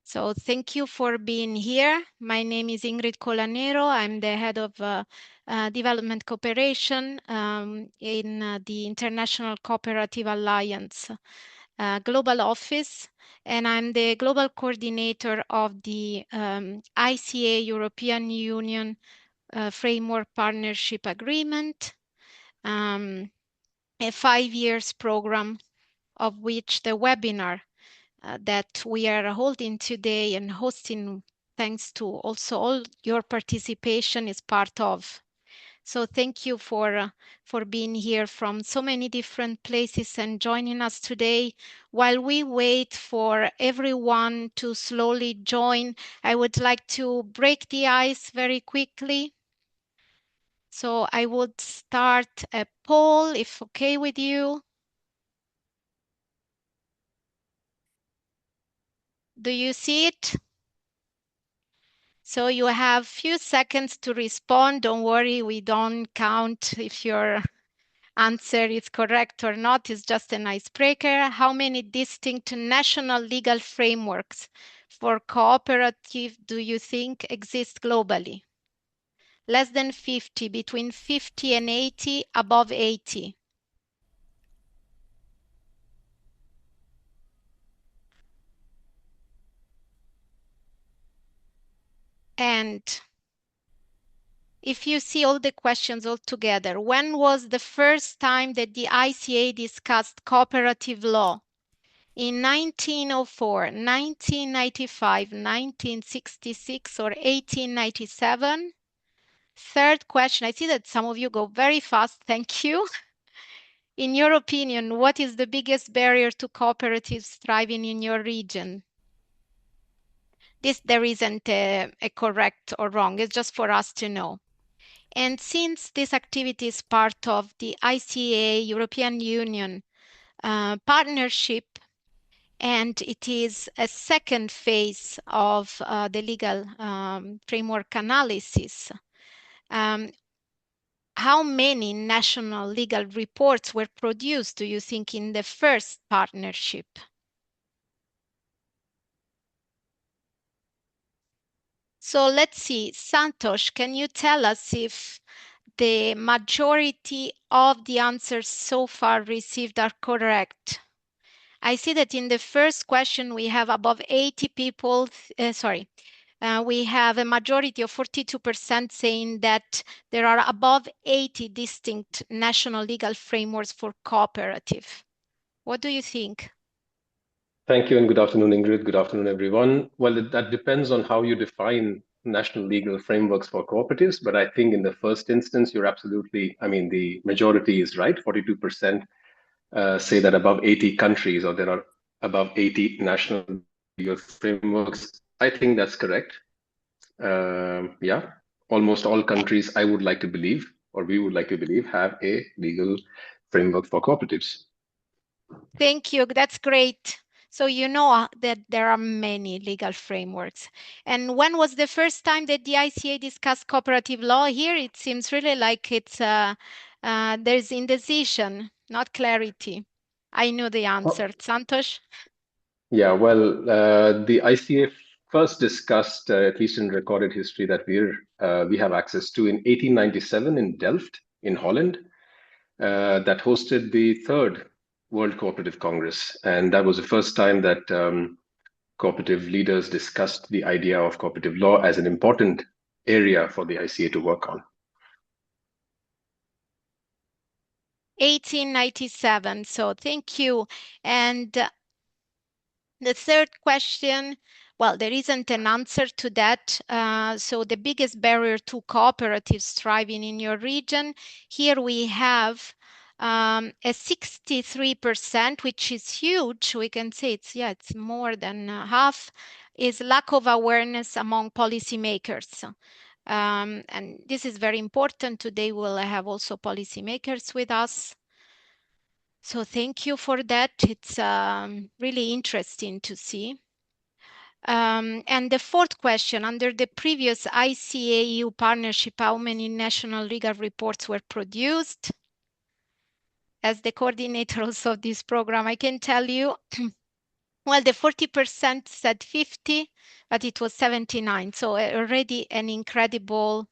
So thank you for being here. My name is Ingrid Colanero. I'm the head of development cooperation in the International Cooperative Alliance global office, and I'm the global coordinator of the ICA European Union Framework Partnership Agreement, a 5 years program of which the webinar that we are holding today and hosting, thanks to also all your participation, is part of. So thank you for being here from so many different places and joining us today. While we wait for everyone to slowly join, I would like to break the ice very quickly. So I would start a poll, if okay with you. Do you see it? So you have few seconds to respond. Don't worry, we don't count if your answer is correct or not. It's just an icebreaker. How many distinct national legal frameworks for cooperative do you think exist globally? Less than 50, between 50 and 80, above 80. And if you see all the questions all together, when was the first time that the ICA discussed cooperative law? In 1904, 1995, 1966, or 1897? Third question, I see that some of you go very fast, thank you. In your opinion, what is the biggest barrier to cooperatives thriving in your region? There isn't a correct or wrong, it's just for us to know. And since this activity is part of the ICA European Union partnership, and it is a second phase of the legal framework analysis, how many national legal reports were produced, do you think, in the first partnership? So let's see, Santosh, can you tell us if the majority of the answers so far received are correct? I see that in the first question we have above 80 people, we have a majority of 42% saying that there are above 80 distinct national legal frameworks for cooperative. What do you think? Thank you and good afternoon, Ingrid. Good afternoon, everyone. Well, that depends on how you define national legal frameworks for cooperatives, but I think in the first instance, you're absolutely, the majority is right. 42% say that above 80 countries or there are above 80 national legal frameworks. I think that's correct. Yeah, almost all countries, I would like to believe, or we would like to believe, have a legal framework for cooperatives. Thank you. That's great. So you know that there are many legal frameworks. And when was the first time that the ICA discussed cooperative law? Here it seems really like it's there's indecision, not clarity. I know the answer. Santosh? Yeah, well, the ICA first discussed, at least in recorded history that we have access to, in 1897 in Delft, in Holland, that hosted the third World Cooperative Congress, and that was the first time that cooperative leaders discussed the idea of cooperative law as an important area for the ICA to work on. 1897. So thank you. And the third question, well, there isn't an answer to that. So the biggest barrier to cooperatives thriving in your region, here we have a 63%, which is huge. We can say it's more than half, is lack of awareness among policymakers. And this is very important. Today we'll have also policymakers with us. So thank you for that. It's really interesting to see. And the fourth question, under the previous ICA-EU partnership, how many national legal reports were produced? As the coordinator also of this program, I can tell you Well, the 40% said 50, but it was 79. So already an incredible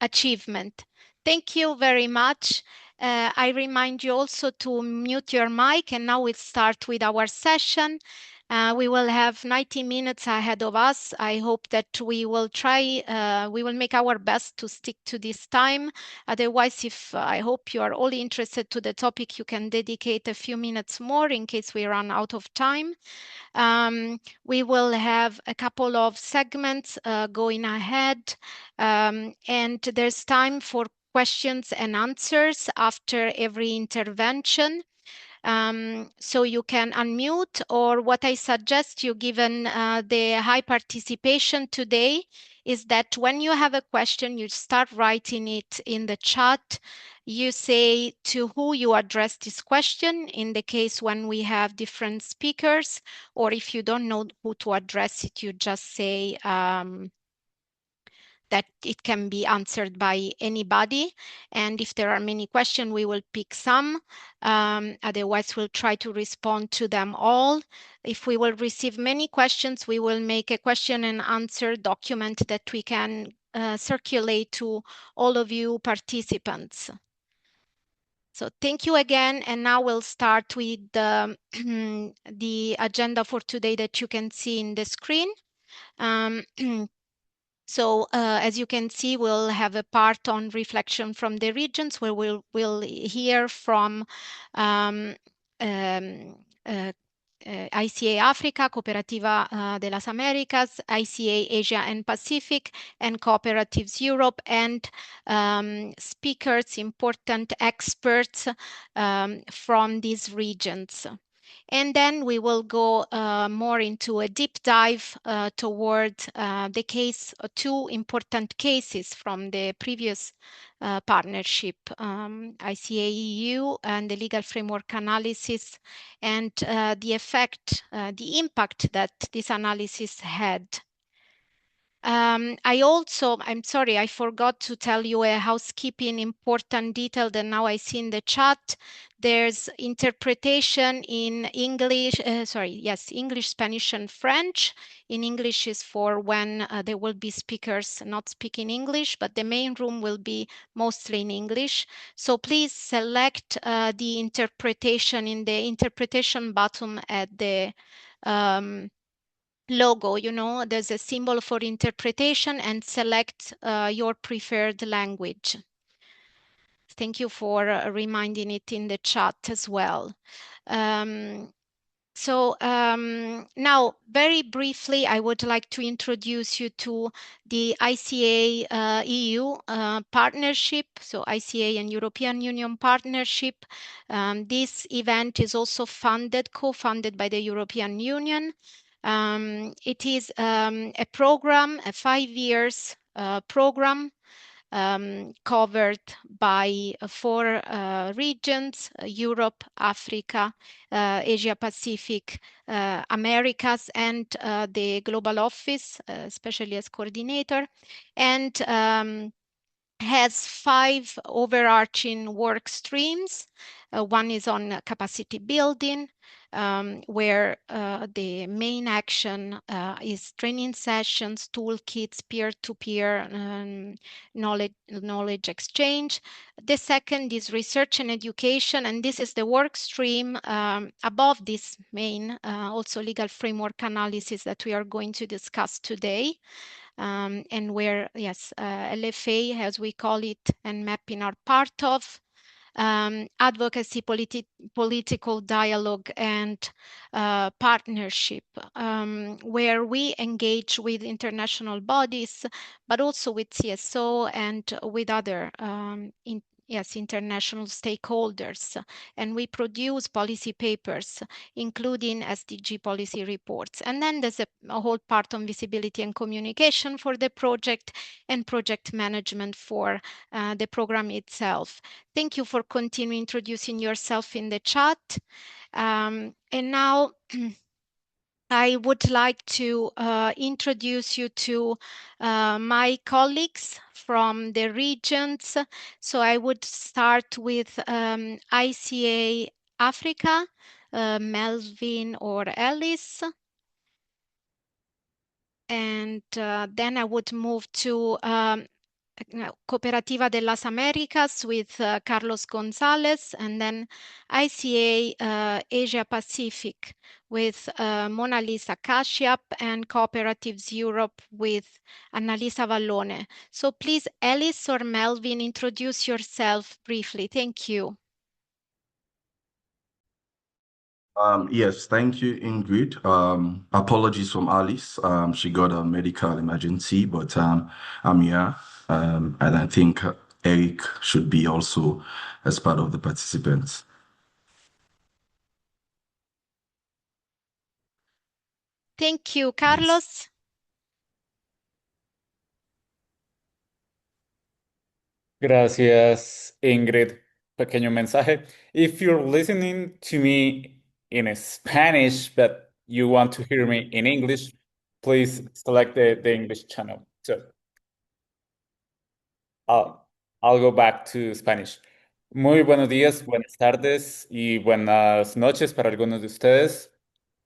achievement. Thank you very much. I remind you also to mute your mic, and now we'll start with our session. We will have 90 minutes ahead of us. I hope that we will make our best to stick to this time. Otherwise, I hope you are all interested to the topic, you can dedicate a few minutes more in case we run out of time. We will have a couple of segments going ahead, and there's time for questions and answers after every intervention. So you can unmute, or what I suggest you, given the high participation today, is that when you have a question, you start writing it in the chat. You say to who you address this question, in the case when we have different speakers, or if you don't know who to address it, you just say that it can be answered by anybody. And if there are many questions, we will pick some. Otherwise, we'll try to respond to them all. If we will receive many questions, we will make a question and answer document that we can circulate to all of you participants. So thank you again. And now we'll start with the agenda for today that you can see in the screen. So as you can see, we'll have a part on reflection from the regions, where we'll hear from ICA Africa, Cooperativa de las Américas, ICA Asia and Pacific, and Cooperatives Europe, and speakers, important experts from these regions. And then we will go more into a deep dive toward the case, two important cases from the previous partnership, ICA EU and the legal framework analysis, and the effect, the impact that this analysis had. I'm sorry, I forgot to tell you a housekeeping important detail that now I see in the chat. There's interpretation in English, English, Spanish, and French. In English is for when there will be speakers not speaking English, but the main room will be mostly in English. So please select the interpretation in the interpretation button at the logo. There's a symbol for interpretation, and select your preferred language. Thank you for reminding it in the chat as well. Now, very briefly, I would like to introduce you to the ICA EU partnership, so ICA and European Union partnership. This event is also co-funded by the European Union. It is a program, a 5 years program, covered by 4 regions: Europe, Africa, Asia Pacific, Americas, and the Global Office, especially as coordinator, and has 5 overarching work streams. One is on capacity building, where the main action is training sessions, toolkits, peer-to-peer knowledge exchange. The second is research and education, and this is the work stream above this main, also legal framework analysis that we are going to discuss today. And where, yes, LFA, as we call it, and mapping are part of. Advocacy, political dialogue, and partnership, where we engage with international bodies, but also with CSO and with other international stakeholders. And we produce policy papers, including SDG policy reports. And then there's a whole part on visibility and communication for the project, and project management for the program itself. Thank you for continuing introducing yourself in the chat. And now I would like to introduce you to my colleagues from the regions. So I would start with ICA Africa, Melvin or Alice. And then I would move to Cooperativa de las Américas with Carlos Gonzalez, and then ICA Asia Pacific with Mona Lisa Kashyap, and Cooperatives Europe with Annalisa Vallone. So please, Alice or Melvin, introduce yourself briefly. Thank you. Yes, thank you, Ingrid. Apologies from Alice. She got a medical emergency, but I'm here. And I think Eric should be also as part of the participants. Thank you, Carlos. Gracias, Ingrid. Pequeño mensaje. If you're listening to me in Spanish, but you want to hear me in English, please select the English channel. So I'll go back to Spanish. Muy buenos días, buenas tardes y buenas noches para algunos de ustedes.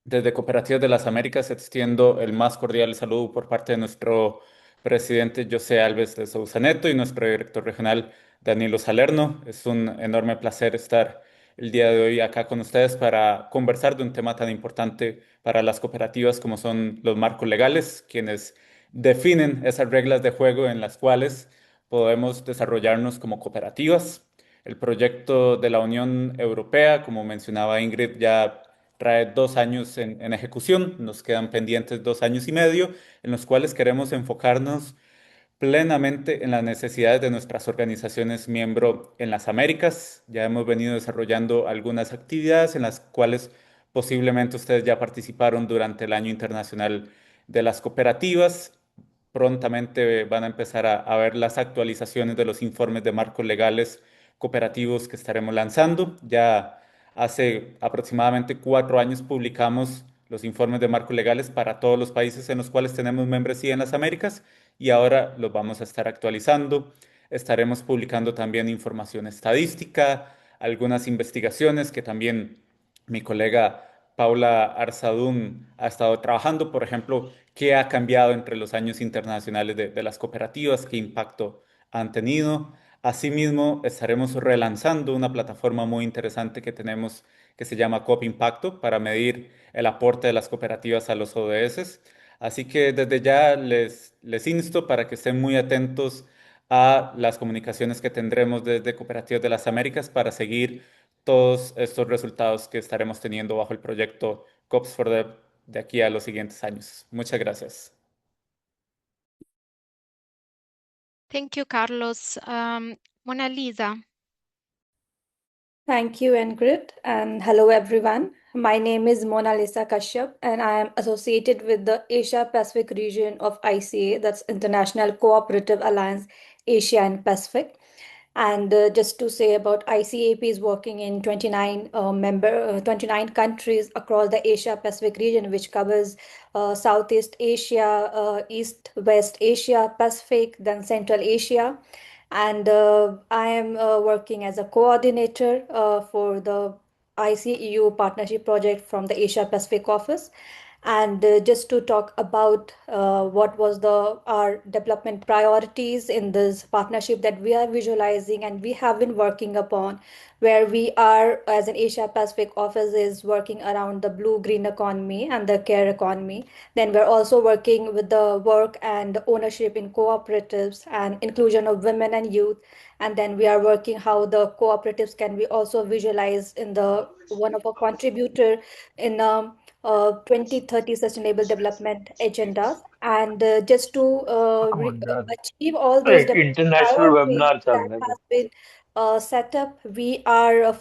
Desde Cooperativas de las Américas extiendo el más cordial saludo por parte de nuestro presidente José Alves de Sousa Neto y nuestro director regional Danilo Salerno. Es un enorme placer estar el día de hoy acá con ustedes para conversar de un tema tan importante para las cooperativas como son los marcos legales, quienes definen esas reglas de juego en las cuales podemos desarrollarnos como cooperativas. El proyecto de la Unión Europea, como mencionaba Ingrid, ya trae 2 años en ejecución. Nos quedan pendientes 2 años y medio en los cuales queremos enfocarnos plenamente en las necesidades de nuestras organizaciones miembro en las Américas. Ya hemos venido desarrollando algunas actividades en las cuales posiblemente ustedes ya participaron durante el Año Internacional de las Cooperativas. Prontamente van a empezar a ver las actualizaciones de los informes de marcos legales cooperativos que estaremos lanzando. Ya hace aproximadamente 4 años publicamos los informes de marcos legales para todos los países en los cuales tenemos membresía en las Américas y ahora los vamos a estar actualizando. Estaremos publicando también información estadística, algunas investigaciones que también mi colega Paula Arzadún ha estado trabajando, por ejemplo, qué ha cambiado entre los años internacionales de las cooperativas, qué impacto han tenido. Asimismo, estaremos relanzando una plataforma muy interesante que tenemos que se llama COP Impacto para medir el aporte de las cooperativas a los ODS. Así que desde ya les insto para que estén muy atentos a las comunicaciones que tendremos desde Cooperativas de las Américas para seguir todos estos resultados que estaremos teniendo bajo el proyecto COPS for the de aquí a los siguientes años. Muchas gracias. Thank you, Carlos. Mona Lisa. Thank you, Ingrid, and hello, everyone. My name is Mona Lisa Kashyap, and I am associated with the Asia Pacific region of ICA, that's International Cooperative Alliance, Asia and Pacific. And just to say about ICAP is working in 29 countries across the Asia Pacific region, which covers Southeast Asia, East West Asia, Pacific, then Central Asia. And I am working as a coordinator for the ICEU partnership project from the Asia Pacific office. And just to talk about what was our development priorities in this partnership that we are visualizing and we have been working upon, where we are as an Asia Pacific office is working around the blue green economy and the care economy. Then we're also working with the work and ownership in cooperatives and inclusion of women and youth. And then we are working how the cooperatives can be also visualized in the one of a contributor in 2030 Sustainable Development Agenda. And just to achieve all those development international priorities webinar चल that रहा है has been set up, we are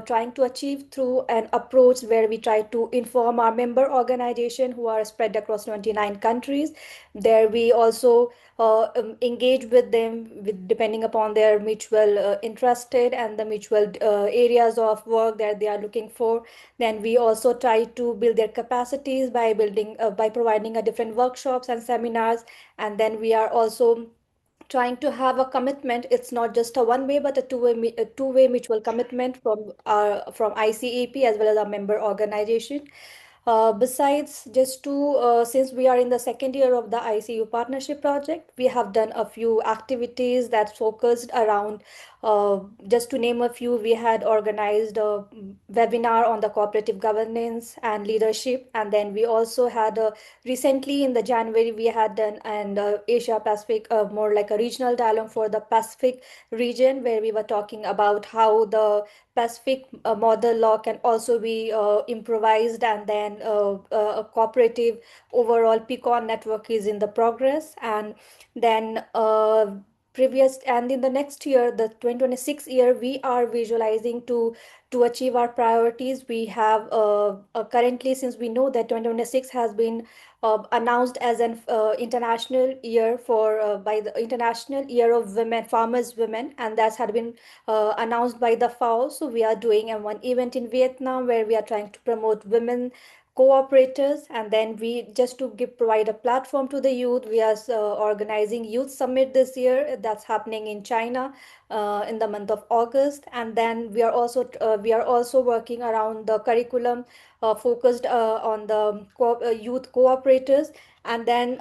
trying to achieve through an approach where we try to inform our member organization who are spread across 29 countries. There we also engage with them with depending upon their mutual interested and the mutual areas of work that they are looking for. Then we also try to build their capacities by providing a different workshops and seminars. And then we are also trying to have a commitment. It's not just a one-way, but a two-way mutual commitment from ICAP as well as our member organization. Besides, just to since we are in the second year of the ICU partnership project, we have done a few activities that focused around, just to name a few, we had organized a webinar on the cooperative governance and leadership, and then we also had recently in the January we had done an Asia Pacific, more like a regional dialogue for the Pacific region, where we were talking about how the Pacific model law can also be improvised, and then a cooperative overall PCON network is in the progress. And then and in the next year, the 2026 year, we are visualizing to achieve our priorities. We have currently, since we know that 2026 has been announced as an international year for by the International Year of Women, Farmers Women, and that's had been announced by the FAO. So we are doing one event in Vietnam where we are trying to promote women cooperators, and then we just to provide a platform to the youth, we are organizing youth summit this year that's happening in China in the month of August. And then we are also working around the curriculum focused on the youth cooperators. And then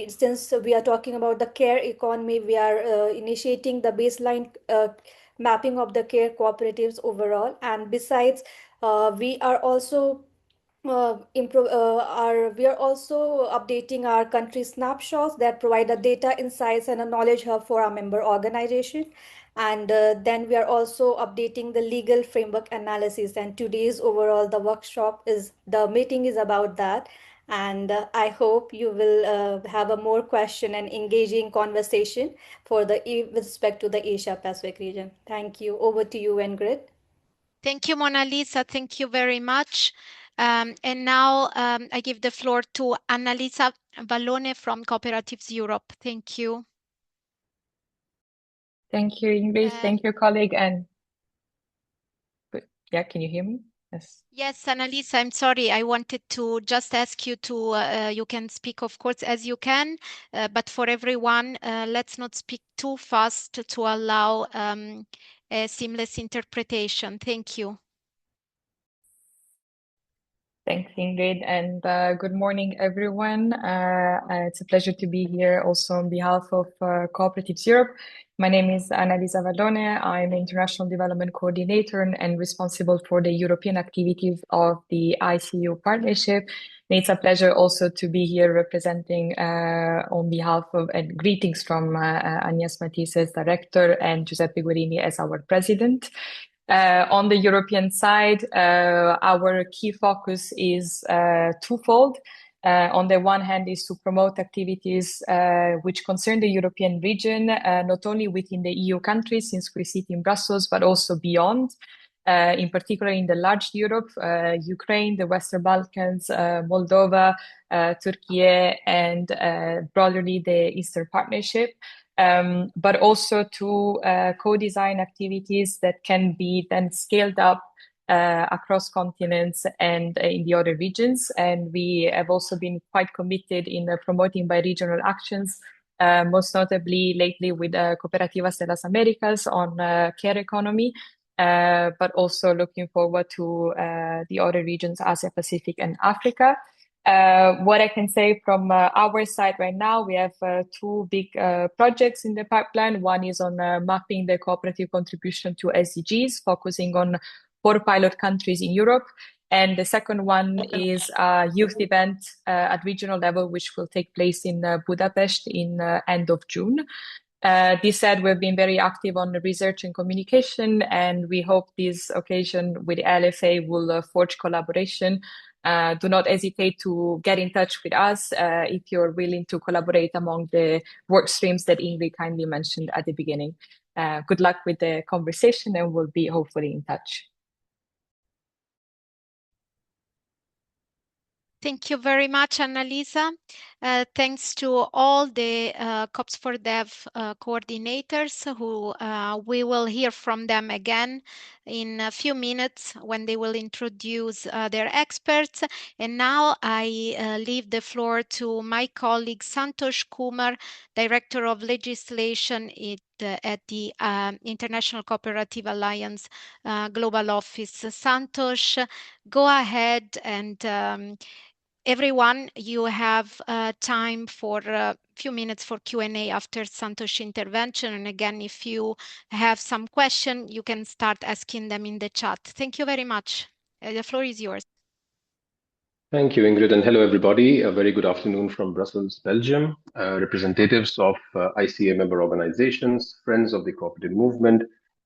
since we are talking about the care economy, we are initiating the baseline mapping of the care cooperatives overall. And besides, we are also we are also updating our country snapshots that provide a data insights and a knowledge hub for our member organization. And then we are also updating the legal framework analysis. And today's overall the meeting is about that. And I hope you will have a more question and engaging conversation with respect to the Asia Pacific region. Thank you. Over to you, Ingrid. Thank you, Mona Lisa. Thank you very much. And now I give the floor to Annalisa Vallone from Cooperatives Europe. Thank you. Thank you, Ingrid. Thank you, colleague. And yeah, can you hear me? Yes. Yes, Annalisa, I'm sorry. I wanted to just ask you to, you can speak, of course, as you can, but for everyone, let's not speak too fast to allow a seamless interpretation. Thank you. Thanks, Ingrid, and good morning, everyone. It's a pleasure to be here also on behalf of Cooperatives Europe. My name is Annalisa Vallone. I'm International Development Coordinator and responsible for the European activities of the ICU partnership. And it's a pleasure also to be here representing on behalf of, and greetings from Agnes Matisse as director and Giuseppe Guerini as our president. On the European side, our key focus is twofold. On the one hand is to promote activities which concern the European region, not only within the EU countries, since we sit in Brussels, but also beyond, in particular in the large Europe, Ukraine, the Western Balkans, Moldova, Turkey, and broadly the Eastern Partnership. But also to co-design activities that can be then scaled up across continents and in the other regions. And we have also been quite committed in promoting bi-regional actions, most notably lately with Cooperativas de las Américas on care economy, but also looking forward to the other regions, Asia, Pacific, and Africa. What I can say from our side right now, we have two big projects in the pipeline. One is on mapping the cooperative contribution to SDGs, focusing on 4 pilot countries in Europe. And the second one is a youth event at regional level, which will take place in Budapest in end of June. This said, we've been very active on the research and communication, and we hope this occasion with LFA will forge collaboration. Do not hesitate to get in touch with us if you're willing to collaborate among the work streams that Ingrid kindly mentioned at the beginning. Good luck with the conversation, and we'll be hopefully in touch. Thank you very much, Annalisa. Thanks to all the COPS for Dev coordinators who we will hear from them again in a few minutes when they will introduce their experts. And now I leave the floor to my colleague Santosh Kumar, Director of Legislation at the International Cooperative Alliance Global Office. Santosh, go ahead and everyone, you have time for a few minutes for Q&A after Santosh's intervention. And again, if you have some question, you can start asking them in the chat. Thank you very much. The floor is yours. Thank you, Ingrid, and hello, everybody. A very good afternoon from Brussels, Belgium. Representatives of ICA member organizations, friends of the cooperative movement,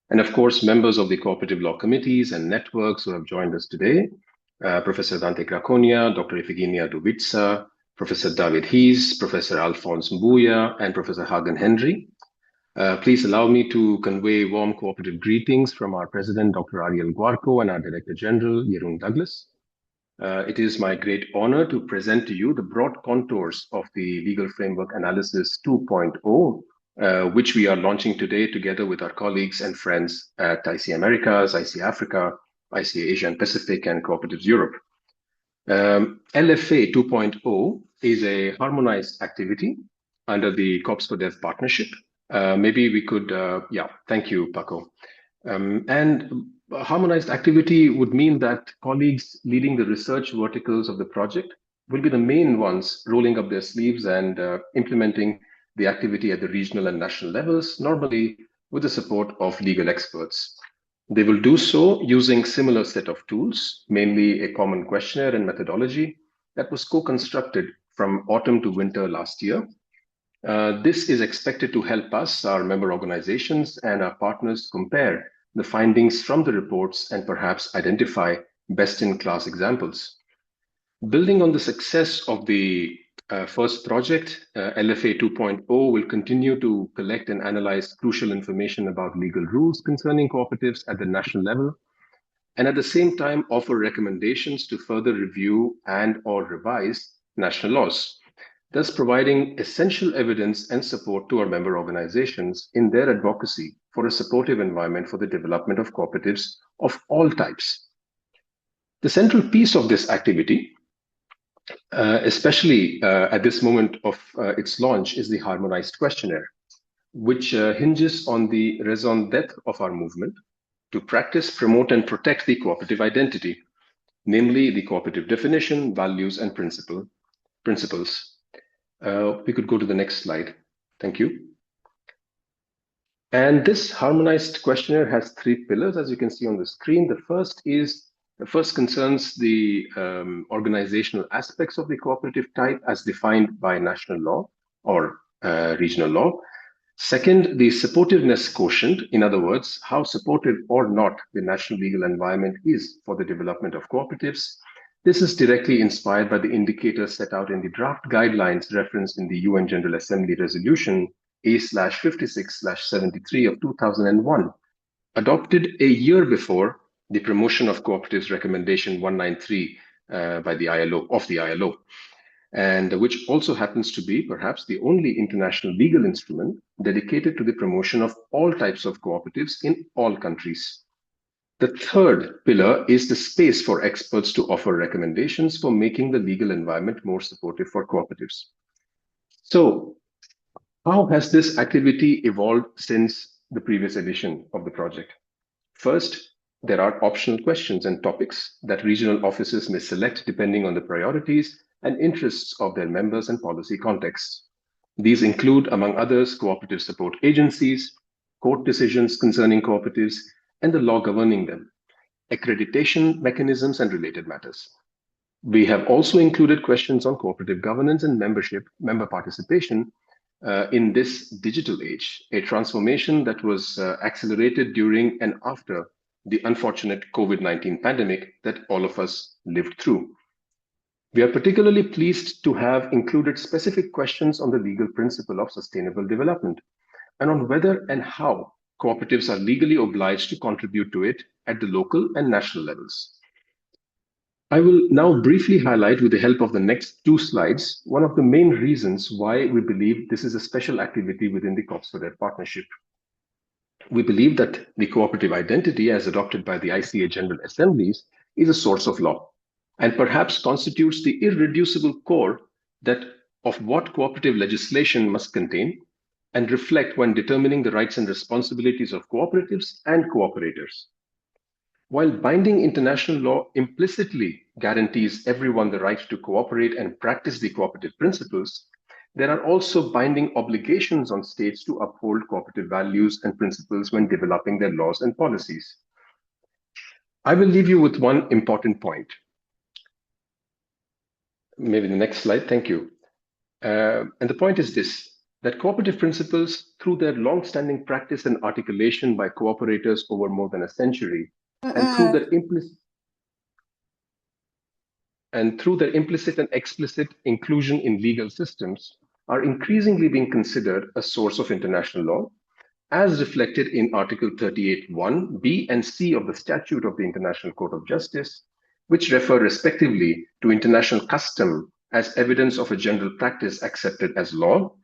and of course, members of the cooperative law committees and networks who have joined us today. Professor Dante Craconia, Dr. Ifiginia Dubica, Professor David Hees, Professor Alphonse Mbuya, and Professor Hagen Henry. Please allow me to convey warm cooperative greetings from our President, Dr. Ariel Guarco, and our Director General, Jeroen Douglas. It is my great honor to present to you the broad contours of the Legal Framework Analysis 2.0, which we are launching today together with our colleagues and friends at ICA Americas, ICA Africa, ICA Asia and Pacific, and Cooperatives Europe. LFA 2.0 is a harmonized activity under the COPS for Dev partnership. Maybe we could, thank you, Paco. And harmonized activity would mean that colleagues leading the research verticals of the project will be the main ones rolling up their sleeves and implementing the activity at the regional and national levels, normally with the support of legal experts. They will do so using similar set of tools, mainly a common questionnaire and methodology that was co-constructed from autumn to winter last year. This is expected to help us, our member organizations, and our partners compare the findings from the reports and perhaps identify best-in-class examples. Building on the success of the first project, LFA 2.0 will continue to collect and analyze crucial information about legal rules concerning cooperatives at the national level, and at the same time offer recommendations to further review and/or revise national laws, thus providing essential evidence and support to our member organizations in their advocacy for a supportive environment for the development of cooperatives of all types. The central piece of this activity, especially at this moment of its launch, is the harmonized questionnaire, which hinges on the raison d'etre of our movement to practice, promote, and protect the cooperative identity, namely the cooperative definition, values, and principles. We could go to the next slide. Thank you. And this harmonized questionnaire has three pillars, as you can see on the screen. The first concerns the organizational aspects of the cooperative type as defined by national law or regional law. Second, the supportiveness quotient, in other words, how supportive or not the national legal environment is for the development of cooperatives. This is directly inspired by the indicators set out in the draft guidelines referenced in the UN General Assembly Resolution A/56/73 of 2001, adopted a year before the promotion of cooperatives recommendation 193 by the ILO, and which also happens to be perhaps the only international legal instrument dedicated to the promotion of all types of cooperatives in all countries. The third pillar is the space for experts to offer recommendations for making the legal environment more supportive for cooperatives. So, how has this activity evolved since the previous edition of the project? First, there are optional questions and topics that regional offices may select depending on the priorities and interests of their members and policy contexts. These include, among others, cooperative support agencies, court decisions concerning cooperatives, and the law governing them, accreditation mechanisms, and related matters. We have also included questions on cooperative governance and member participation in this digital age, a transformation that was accelerated during and after the unfortunate COVID-19 pandemic that all of us lived through. We are particularly pleased to have included specific questions on the legal principle of sustainable development and on whether and how cooperatives are legally obliged to contribute to it at the local and national levels. I will now briefly highlight, with the help of the next 2 slides, one of the main reasons why we believe this is a special activity within the COPSFEDER partnership. We believe that the cooperative identity, as adopted by the ICA General Assemblies, is a source of law and perhaps constitutes the irreducible core of what cooperative legislation must contain and reflect when determining the rights and responsibilities of cooperatives and cooperators. While binding international law implicitly guarantees everyone the right to cooperate and practice the cooperative principles, there are also binding obligations on states to uphold cooperative values and principles when developing their laws and policies. I will leave you with one important point. Maybe the next slide, thank you. And the point is this, that cooperative principles, through their long-standing practice and articulation by cooperators over more than a century, and through their implicit and explicit inclusion in legal systems, are increasingly being considered a source of international law, as reflected in Article 38(1) B and C of the Statute of the International Court of Justice, which refer respectively to international custom as evidence of a general practice accepted as law,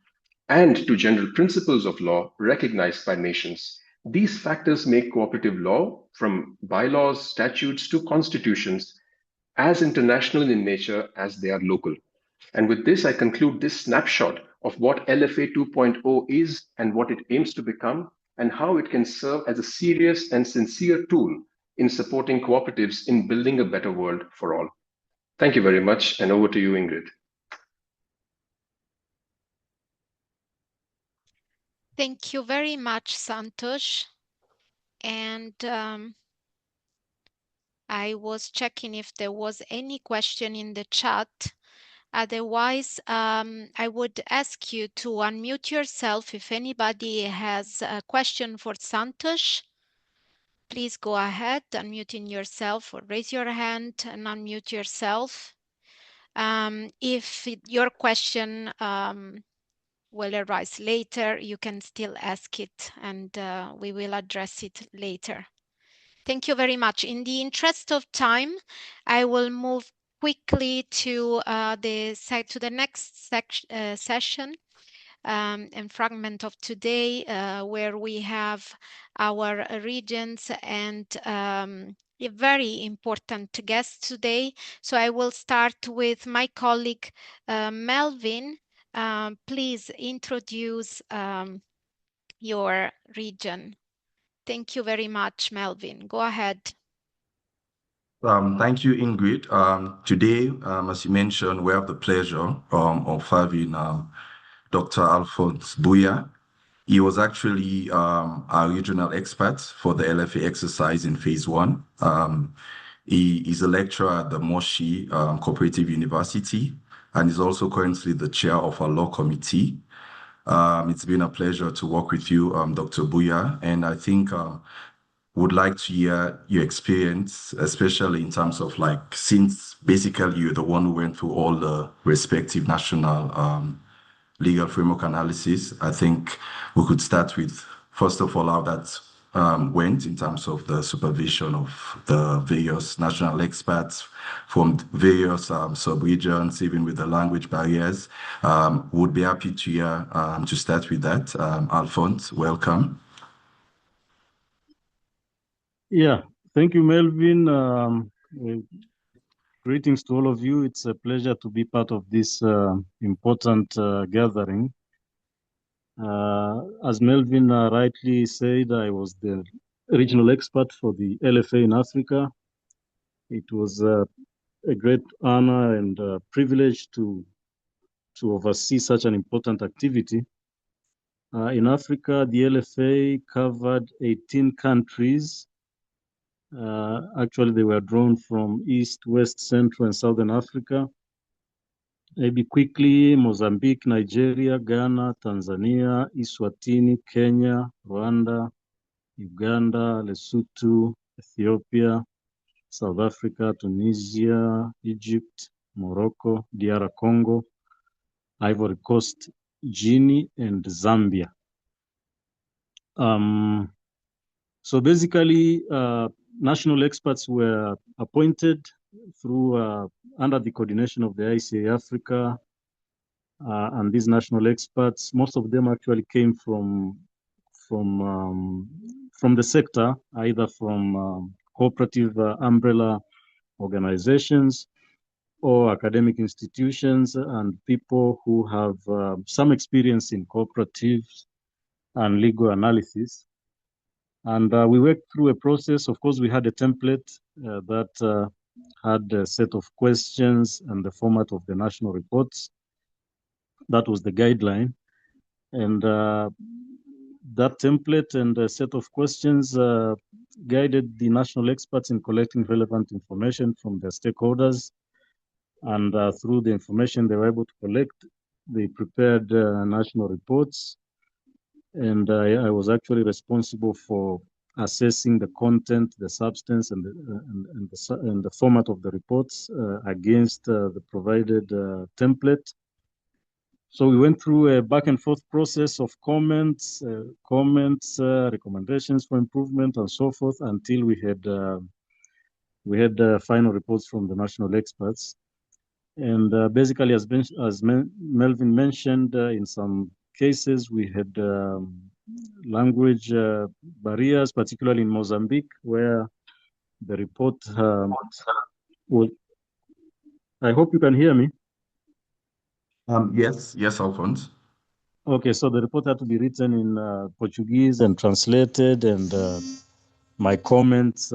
and to general principles of law recognized by nations. These factors make cooperative law, from bylaws, statutes to constitutions, as international in nature as they are local. And with this, I conclude this snapshot of what LFA 2.0 is and what it aims to become, and how it can serve as a serious and sincere tool in supporting cooperatives in building a better world for all. Thank you very much, and over to you, Ingrid. Thank you very much, Santosh. And I was checking if there was any question in the chat. Otherwise, I would ask you to unmute yourself if anybody has a question for Santosh. Please go ahead, unmuting yourself, or raise your hand and unmute yourself. If your question will arise later, you can still ask it and we will address it later. Thank you very much. In the interest of time, I will move quickly to the next session and fragment of today, where we have our regions and a very important guest today. So I will start with my colleague Melvin. Please introduce your region. Thank you very much, Melvin. Go ahead. Thank you, Ingrid. Today, as you mentioned, we have the pleasure of having Dr. Alphonse Bouya. He was actually our regional expert for the LFA exercise in phase 1. He is a lecturer at the Moshi Cooperative University and is also currently the chair of our law committee. It's been a pleasure to work with you, Dr. Bouya, and I think would like to hear your experience, especially in terms of, like, since basically you're the one who went through all the respective national legal framework analysis. I think we could start with, first of all, how that went in terms of the supervision of the various national experts from various sub-regions, even with the language barriers. Would be happy to hear, to start with that. Alphonse, welcome. Yeah, thank you, Melvin. Greetings to all of you. It's a pleasure to be part of this important gathering. As Melvin rightly said, I was the regional expert for the LFA in Africa. It was a great honor and privilege to oversee such an important activity. In Africa, the LFA covered 18 countries. Actually, they were drawn from East, West, Central, and Southern Africa. Maybe quickly: Mozambique, Nigeria, Ghana, Tanzania, Eswatini, Kenya, Rwanda, Uganda, Lesotho, Ethiopia, South Africa, Tunisia, Egypt, Morocco, DR Congo, Ivory Coast, Guinea, and Zambia. So basically, national experts were appointed under the coordination of the ICA Africa and these national experts. Most of them actually came from the sector, either from cooperative umbrella organizations or academic institutions, and people who have some experience in cooperatives and legal analysis. And we worked through a process. Of course, we had a template that had a set of questions and the format of the national reports. That was the guideline. And that template and a set of questions guided the national experts in collecting relevant information from their stakeholders. And through the information they were able to collect, they prepared national reports. And I was actually responsible for assessing the content, the substance, and the format of the reports against the provided template. So we went through a back and forth process of comments, recommendations for improvement, and so forth, until we had final reports from the national experts. And basically, as Melvin mentioned, in some cases we had language barriers, particularly in Mozambique, where the report was. I hope you can hear me. Yes, Alphonse. Okay, so the report had to be written in Portuguese and translated, and my comments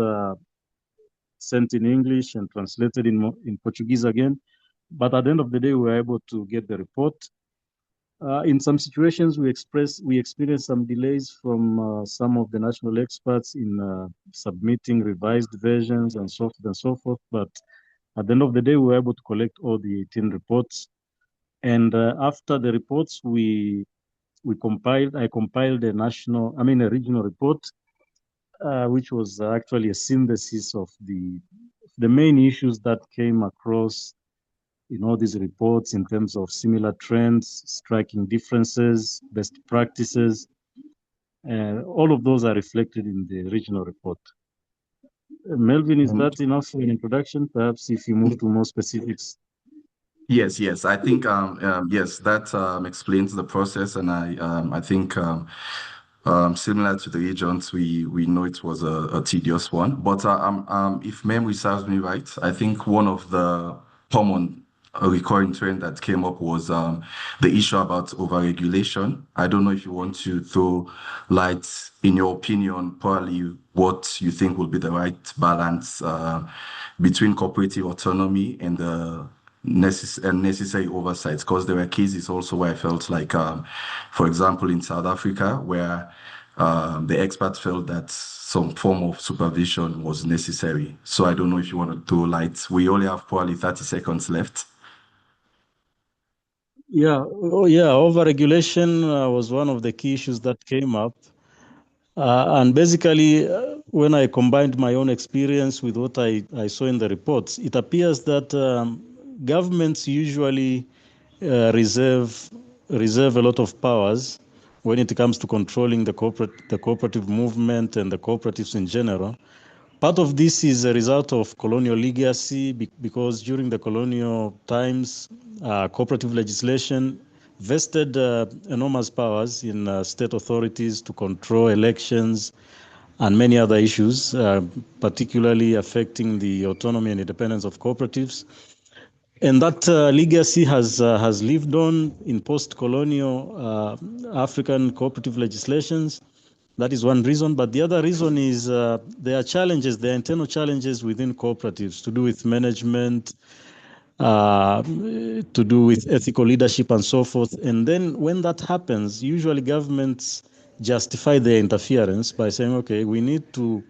sent in English and translated in Portuguese again. But at the end of the day, we were able to get the report. In some situations, we experienced some delays from some of the national experts in submitting revised versions and so forth. But at the end of the day, we were able to collect all the 18 reports. And after the reports, I compiled a regional report, which was actually a synthesis of the main issues that came across in all these reports in terms of similar trends, striking differences, best practices. All of those are reflected in the regional report. Melvin, is that enough for an introduction? Perhaps if you move to more specifics. Yes. I think yes, that explains the process, and I think similar to the regions, we know it was a tedious one. But if memory serves me right, I think one of the common recurring trend that came up was the issue about overregulation. I don't know if you want to throw light, in your opinion, probably what you think will be the right balance between cooperative autonomy and the necessary oversight, because there were cases also where I felt like, for example, in South Africa, where the experts felt that some form of supervision was necessary. So I don't know if you want to throw light. We only have probably 30 seconds left. Overregulation was one of the key issues that came up. And basically, when I combined my own experience with what I saw in the reports, it appears that governments usually reserve a lot of powers when it comes to controlling the cooperative movement and the cooperatives in general. Part of this is a result of colonial legacy, because during the colonial times, cooperative legislation vested enormous powers in state authorities to control elections and many other issues, particularly affecting the autonomy and independence of cooperatives. And that legacy has lived on in post-colonial African cooperative legislations. That is one reason. But the other reason is there are internal challenges within cooperatives to do with management, to do with ethical leadership and so forth. And then when that happens, usually governments justify their interference by saying, okay, we need to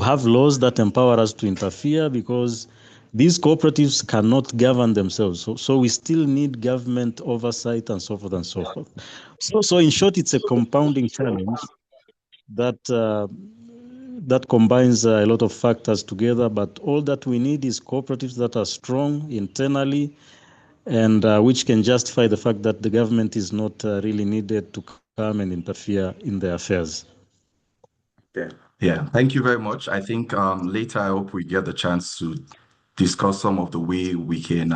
have laws that empower us to interfere because these cooperatives cannot govern themselves. So we still need government oversight and so forth and so forth. So in short, it's a compounding challenge that combines a lot of factors together, but all that we need is cooperatives that are strong internally and which can justify the fact that the government is not really needed to come and interfere in their affairs. Yeah. Thank you very much. I think later I hope we get the chance to discuss some of the way we can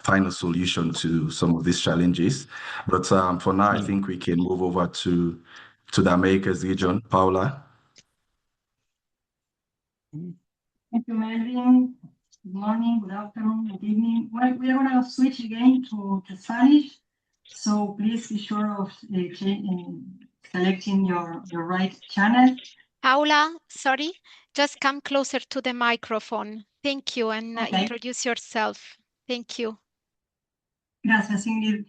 find a solution to some of these challenges. But for now, I think we can move over to the Americas region. Paula. Thank you, Melvin. Good morning, good afternoon, good evening. Well, we are going to switch again to Spanish, so please be sure of selecting your right channel. Paula, sorry, just come closer to the microphone. Thank you, and introduce yourself. Thank you. Gracias, Ingrid.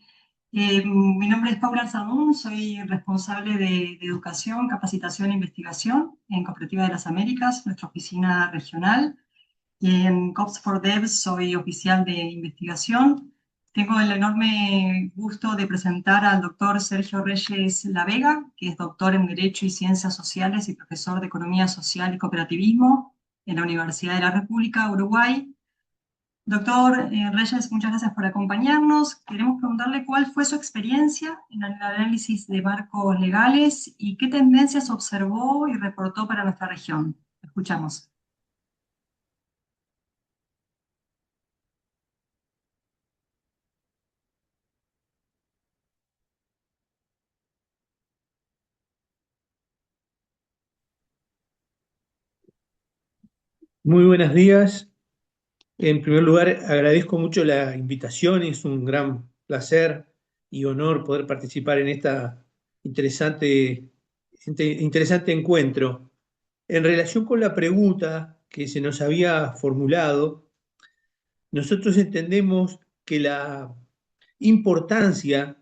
Mi nombre es Paula Alzamón, soy responsable de educación, capacitación e investigación en Cooperativa de las Américas, nuestra oficina regional. Y en COPS for Devs soy oficial de investigación. Tengo el enorme gusto de presentar al doctor Sergio Reyes La Vega, que es doctor en Derecho y Ciencias Sociales y profesor de Economía Social y Cooperativismo en la Universidad de la República, Uruguay. Doctor Reyes, muchas gracias por acompañarnos. Queremos preguntarle cuál fue su experiencia en el análisis de marcos legales y qué tendencias observó y reportó para nuestra región. Escuchamos. Muy buenos días. En primer lugar, agradezco mucho la invitación. Es un gran placer y honor poder participar en esta interesante encuentro. En relación con la pregunta que se nos había formulado, nosotros entendemos que la importancia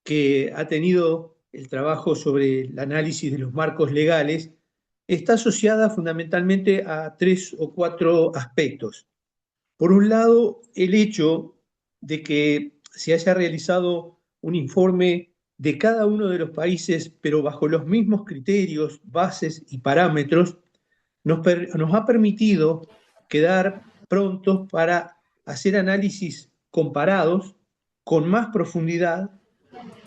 que ha tenido el trabajo sobre el análisis de los marcos legales está asociada fundamentalmente a 3 o 4 aspectos. Por un lado, el hecho de que se haya realizado un informe de cada uno de los países, pero bajo los mismos criterios, bases y parámetros, nos ha permitido quedar prontos para hacer análisis comparados con más profundidad,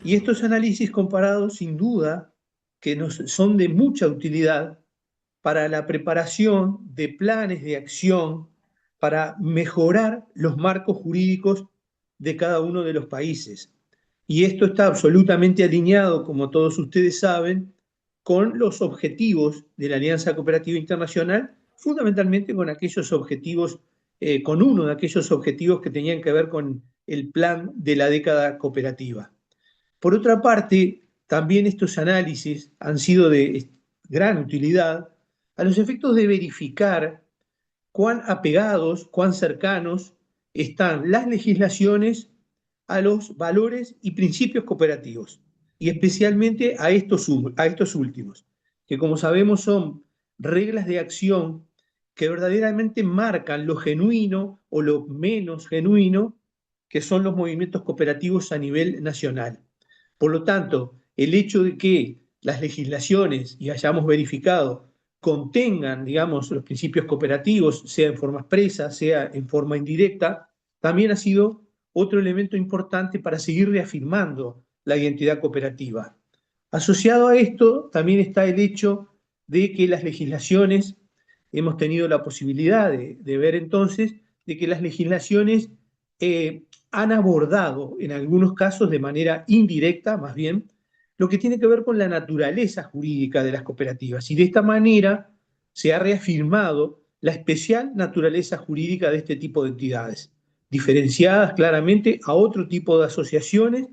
y estos análisis comparados sin duda que son de mucha utilidad para la preparación de planes de acción para mejorar los marcos jurídicos de cada uno de los países. Y esto está absolutamente alineado, como todos ustedes saben, con los objetivos de la Alianza Cooperativa Internacional, fundamentalmente con aquellos objetivos, con uno de aquellos objetivos que tenían que ver con el plan de la década cooperativa. Por otra parte, también estos análisis han sido de gran utilidad a los efectos de verificar cuán apegados, cuán cercanos están las legislaciones a los valores y principios cooperativos, y especialmente a estos últimos, que como sabemos son reglas de acción que verdaderamente marcan lo genuino o lo menos genuino que son los movimientos cooperativos a nivel nacional. Por lo tanto, el hecho de que las legislaciones, y hayamos verificado, contengan, digamos, los principios cooperativos, sea en forma expresa, sea en forma indirecta, también ha sido otro elemento importante para seguir reafirmando la identidad cooperativa. Asociado a esto, también está el hecho de que las legislaciones, hemos tenido la posibilidad de ver entonces, de que las legislaciones han abordado, en algunos casos de manera indirecta, más bien, lo que tiene que ver con la naturaleza jurídica de las cooperativas. Y de esta manera se ha reafirmado la especial naturaleza jurídica de este tipo de entidades, diferenciadas claramente a otro tipo de asociaciones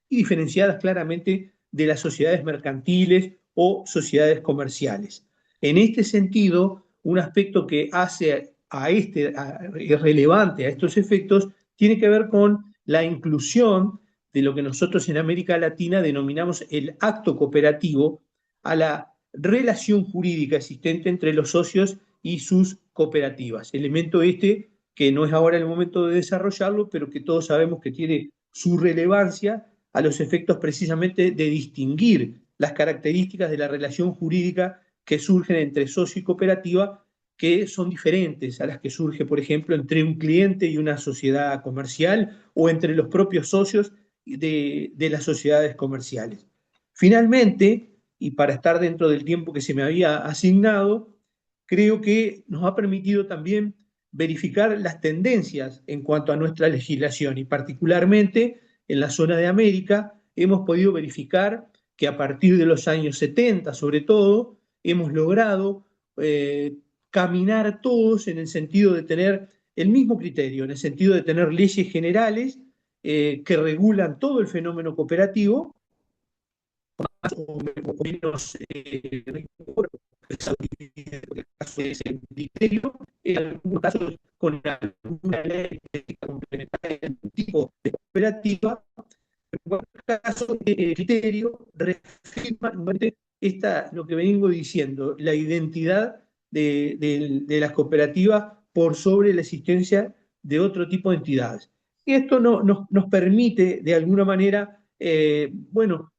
y diferenciadas claramente de las sociedades mercantiles o sociedades comerciales. En este sentido, un aspecto que hace relevante a estos efectos tiene que ver con la inclusión de lo que nosotros en América Latina denominamos el acto cooperativo a la relación jurídica existente entre los socios y sus cooperativas. Elemento este que no es ahora el momento de desarrollarlo, pero que todos sabemos que tiene su relevancia a los efectos precisamente de distinguir las características de la relación jurídica que surgen entre socio y cooperativa, que son diferentes a las que surge, por ejemplo, entre un cliente y una sociedad comercial o entre los propios socios de las sociedades comerciales. Finalmente, y para estar dentro del tiempo que se me había asignado, creo que nos ha permitido también verificar las tendencias en cuanto a nuestra legislación y particularmente en la zona de América hemos podido verificar que a partir de los años 70, sobre todo, hemos logrado caminar todos en el sentido de tener el mismo criterio, en el sentido de tener leyes generales que regulan todo el fenómeno cooperativo, más o menos ese criterio, en algunos casos con alguna ley complementaria de un tipo de cooperativa, en cualquier caso, el criterio reafirma lo que vengo diciendo, la identidad de las cooperativas por sobre la existencia de otro tipo de entidades. Y esto nos permite, de alguna manera, bueno,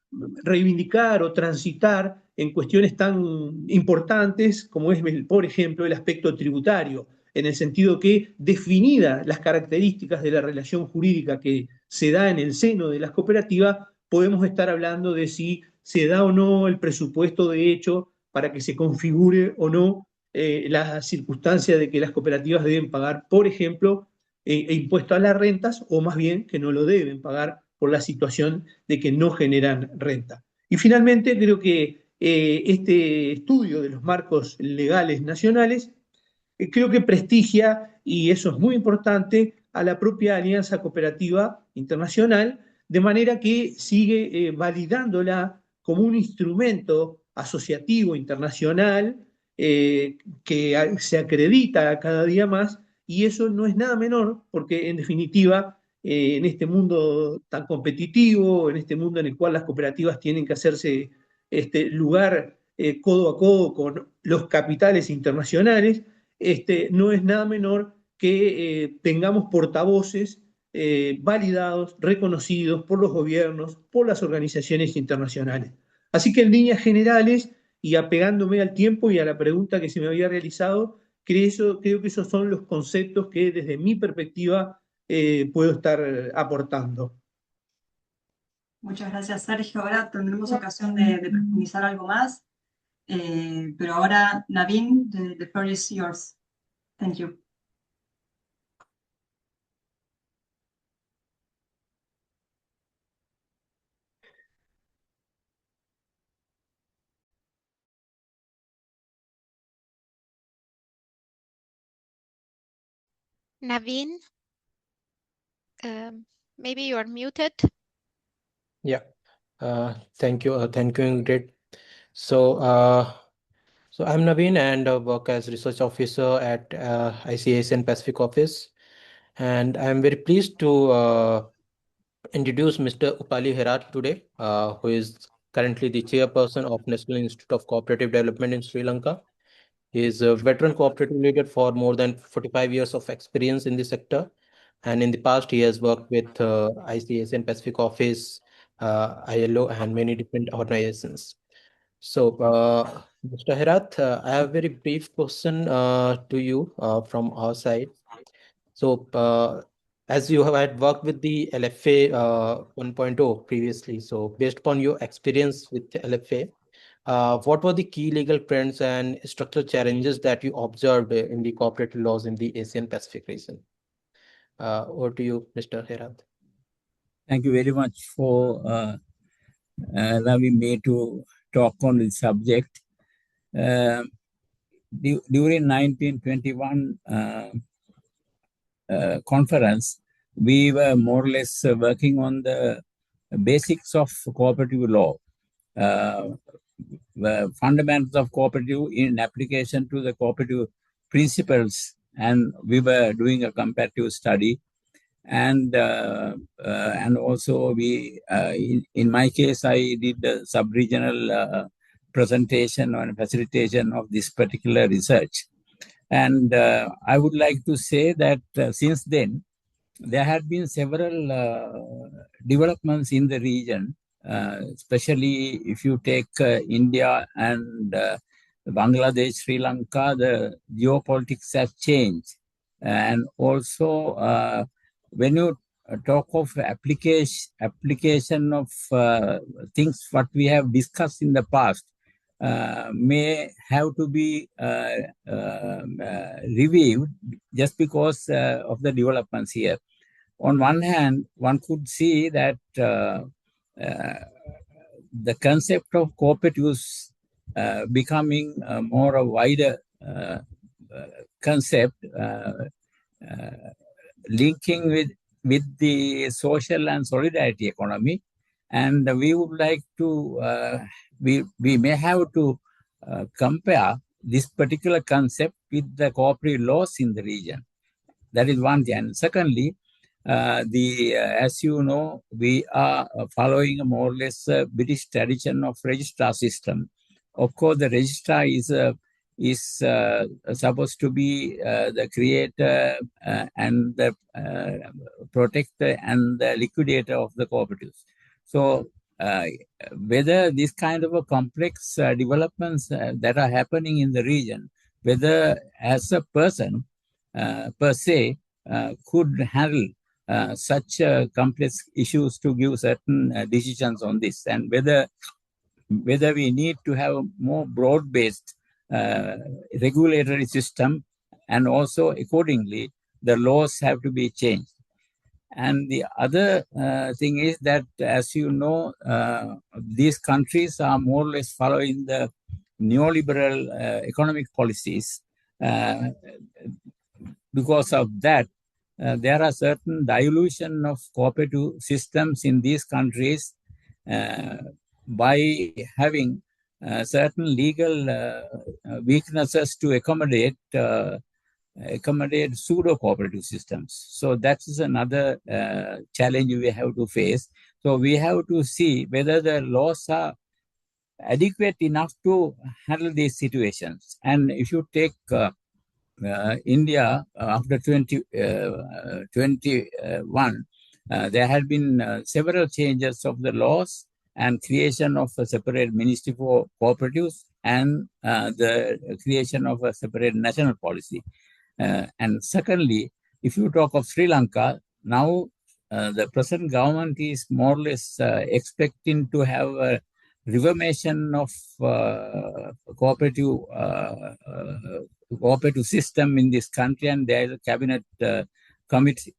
reivindicar o transitar en cuestiones tan importantes como es, por ejemplo, el aspecto tributario, en el sentido que, definidas las características de la relación jurídica que se da en el seno de las cooperativas, podemos estar hablando de si se da o no el presupuesto de hecho para que se configure o no la circunstancia de que las cooperativas deben pagar, por ejemplo, impuesto a las rentas, o más bien que no lo deben pagar por la situación de que no generan renta. Y finalmente, creo que este estudio de los marcos legales nacionales creo que prestigia, y eso es muy importante, a la propia Alianza Cooperativa Internacional, de manera que sigue validándola como un instrumento asociativo internacional que se acredita cada día más, y eso no es nada menor, porque en definitiva, en este mundo tan competitivo, en este mundo en el cual las cooperativas tienen que hacerse lugar codo a codo con los capitales internacionales, no es nada menor que tengamos portavoces validados, reconocidos por los gobiernos, por las organizaciones internacionales. Así que en líneas generales, y apegándome al tiempo y a la pregunta que se me había realizado, creo que esos son los conceptos que desde mi perspectiva puedo estar aportando. Muchas gracias, Sergio. Ahora tendremos ocasión de profundizar algo más. Pero ahora, Naveen, the floor is yours. Thank you. Naveen, maybe you are muted. Yeah. Thank you, Ingrid. So I'm Naveen and work as research officer at ICA Asia and Pacific office, and I'm very pleased to introduce Mr. Upali Herat today, who is currently the chairperson of National Institute of Cooperative Development in Sri Lanka. He is a veteran cooperative leader for more than 45 years of experience in the sector. And in the past, he has worked with ICA Asia and Pacific Office, ILO, and many different organizations. So, Mr. Herat, I have a very brief question to you from our side. So, as you have had worked with the LFA 1.0 previously, so based upon your experience with LFA, what were the key legal trends and structural challenges that you observed in the cooperative laws in the Asian Pacific region? Over to you, Mr. Herat. Thank you very much for allowing me to talk on this subject. During 1921 conference, we were more or less working on the basics of cooperative law, the fundamentals of cooperative in application to the cooperative principles, and we were doing a comparative study. And also we, in my case, I did a sub-regional presentation on facilitation of this particular research. And I would like to say that since then, there have been several developments in the region, especially if you take India and Bangladesh, Sri Lanka, the geopolitics have changed. And also, when you talk of application of things what we have discussed in the past, may have to be reviewed just because of the developments here. On one hand, one could see that the concept of cooperatives becoming more a wider concept, linking with the social and solidarity economy. And we would like to, we may have to compare this particular concept with the cooperative laws in the region. That is one thing. And secondly, as you know, we are following a more or less British tradition of registrar system. Of course, the registrar is supposed to be the creator and the protector and the liquidator of the cooperatives. So whether this kind of a complex developments that are happening in the region, whether as a person per se could handle such complex issues to give certain decisions on this, and whether we need to have a more broad-based regulatory system, and also accordingly the laws have to be changed. And the other thing is that, as you know, these countries are more or less following the neoliberal economic policies. Because of that, there are certain dilution of cooperative systems in these countries by having certain legal weaknesses to accommodate pseudo-cooperative systems. So that is another challenge we have to face. So we have to see whether the laws are adequate enough to handle these situations. And if you take India after 2021, there had been several changes of the laws and creation of a separate ministry for cooperatives and the creation of a separate national policy. And secondly, if you talk of Sri Lanka, now the present government is more or less expecting to have a reformation of cooperative system in this country, and there is a cabinet committee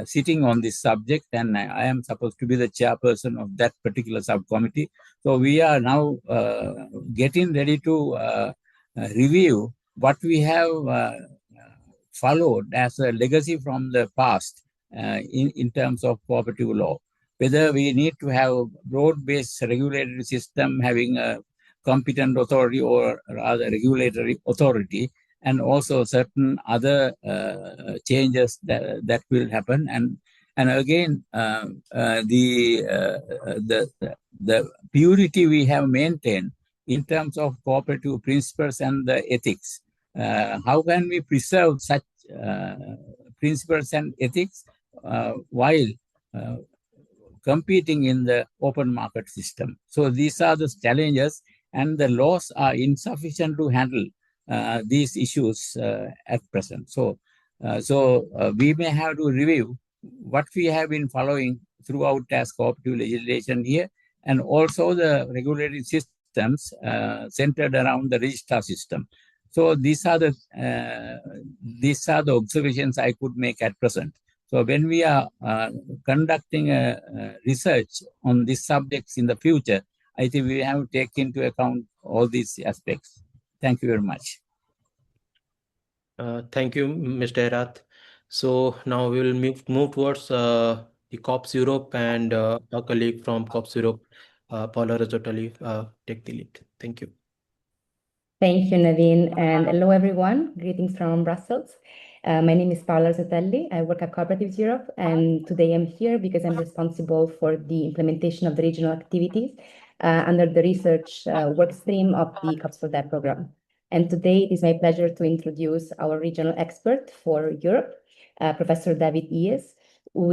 sitting on this subject, and I am supposed to be the chairperson of that particular subcommittee. So we are now getting ready to review what we have followed as a legacy from the past in terms of cooperative law. Whether we need to have a broad-based regulatory system having a competent authority or rather regulatory authority, and also certain other changes that will happen. And again, the purity we have maintained in terms of cooperative principles and the ethics. How can we preserve such principles and ethics while competing in the open market system? So these are the challenges, and the laws are insufficient to handle these issues at present. So we may have to review what we have been following throughout as cooperative legislation here, and also the regulatory systems centered around the registrar system. So these are the observations I could make at present. So when we are conducting a research on these subjects in the future, I think we have to take into account all these aspects. Thank you very much. Thank you, Mr. Herat. So now we will move towards the Cooperativas Europe, and our colleague from Cooperativas Europe, Paula Rizzotoli, take the lead. Thank you. Thank you, Naveen, and hello, everyone. Greetings from Brussels. My name is Paola Rizzotoli. I work at Cooperatives Europe, and today I'm here because I'm responsible for the implementation of the regional activities under the research work stream of the COPS for That program. And today it is my pleasure to introduce our regional expert for Europe, Professor David Ies, who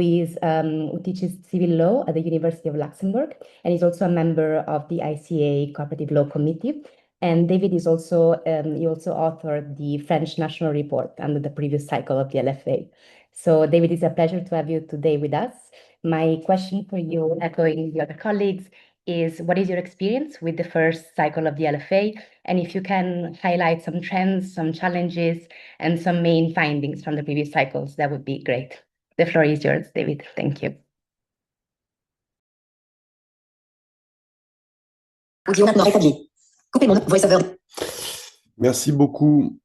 teaches civil law at the University of Luxembourg, and is also a member of the ICA Cooperative Law Committee. And David is also, he also authored the French National Report under the previous cycle of the LFA. So David, it's a pleasure to have you today with us. My question for you, echoing the other colleagues, is what is your experience with the first cycle of the LFA? And if you can highlight some trends, some challenges, and some main findings from the previous cycles, that would be great. The floor is yours, David. Thank you. Merci beaucoup.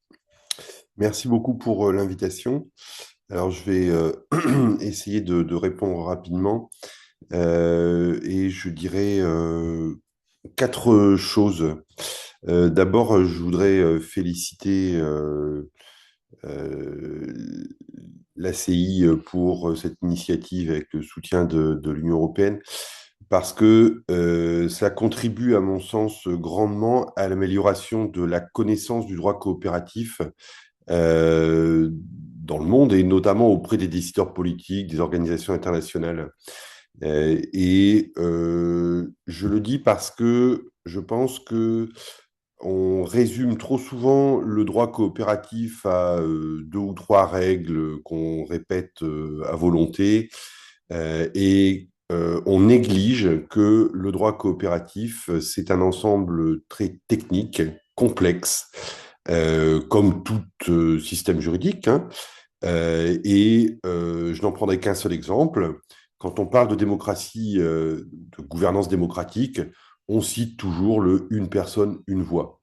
Merci beaucoup pour l'invitation. Alors, je vais essayer de répondre rapidement. Et je dirais 4 choses. D'abord, je voudrais féliciter l'ACI pour cette initiative avec le soutien de l'Union européenne, parce que ça contribue, à mon sens, grandement à l'amélioration de la connaissance du droit coopératif dans le monde, et notamment auprès des décideurs politiques, des organisations internationales. Je le dis parce que je pense que on résume trop souvent le droit coopératif à 2 ou 3 règles qu'on répète à volonté, et on néglige que le droit coopératif, c'est un ensemble très technique, complexe, comme tout système juridique, hein. Je n'en prendrai qu'un seul exemple. Quand on parle de démocratie, de gouvernance démocratique, on cite toujours le « une personne, une voix ».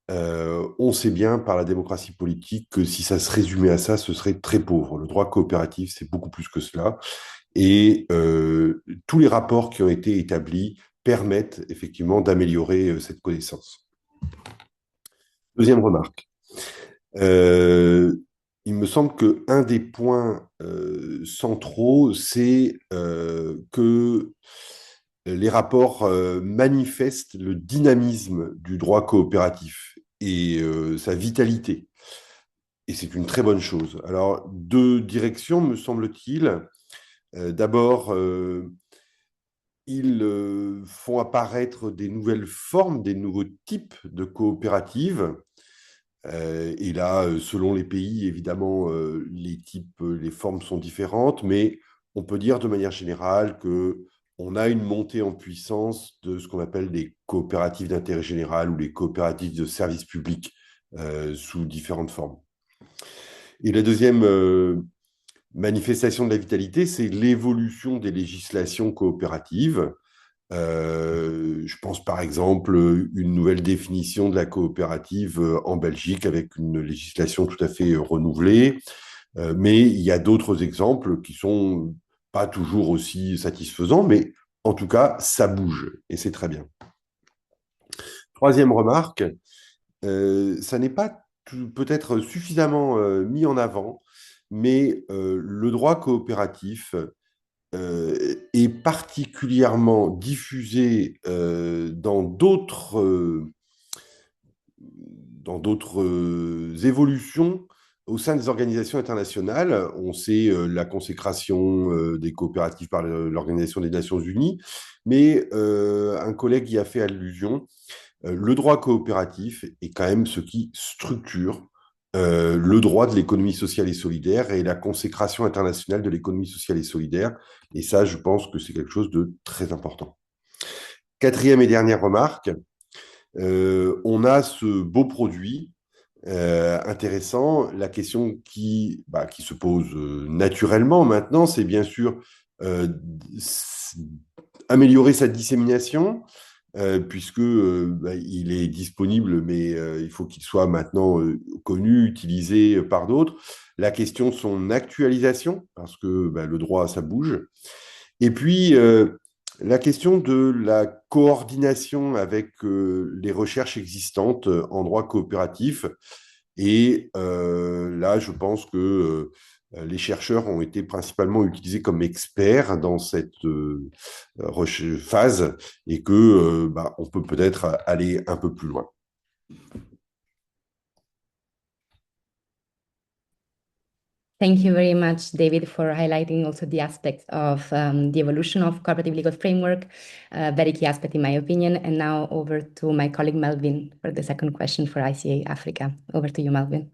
On sait bien par la démocratie politique que si ça se résumait à ça, ce serait très pauvre. Le droit coopératif, c'est beaucoup plus que cela. Et tous les rapports qui ont été établis permettent effectivement d'améliorer cette connaissance. Deuxième remarque. Il me semble qu'un des points centraux, c'est que les rapports manifestent le dynamisme du droit coopératif et sa vitalité. Et c'est une très bonne chose. Alors, 2 directions, me semble-t-il. D'abord, ils font apparaître des nouvelles formes, des nouveaux types de coopératives. Et là, selon les pays, évidemment, les types, les formes sont différentes, mais on peut dire de manière générale qu'on a une montée en puissance de ce qu'on appelle les coopératives d'intérêt général ou les coopératives de service public sous différentes formes. Et la deuxième manifestation de la vitalité, c'est l'évolution des législations coopératives. Je pense par exemple une nouvelle définition de la coopérative en Belgique avec une législation tout à fait renouvelée, mais il y a d'autres exemples qui sont pas toujours aussi satisfaisants, mais en tout cas ça bouge et c'est très bien. Troisième remarque, ça n'est pas peut-être suffisamment mis en avant, mais le droit coopératif est particulièrement diffusé dans d'autres évolutions au sein des organisations internationales. On sait la consécration des coopératives par l'Organisation des Nations Unies, mais un collègue y a fait allusion. Le droit coopératif est quand même ce qui structure le droit de l'économie sociale et solidaire et la consécration internationale de l'économie sociale et solidaire. Et ça, je pense que c'est quelque chose de très important. Quatrième et dernière remarque, on a ce beau produit intéressant. La question qui se pose naturellement maintenant, c'est bien sûr améliorer sa dissémination, puisque il est disponible, mais il faut qu'il soit maintenant connu, utilisé par d'autres. La question de son actualisation, parce que le droit, ça bouge. Et puis, la question de la coordination avec les recherches existantes en droit coopératif. Et là, je pense que les chercheurs ont été principalement utilisés comme experts dans cette phase et que on peut peut-être aller un peu plus loin. Thank you very much, David, for highlighting also the aspects of the evolution of cooperative legal framework, very key aspect in my opinion. And now over to my colleague Melvin for the second question for ICA Africa. Over to you, Melvin.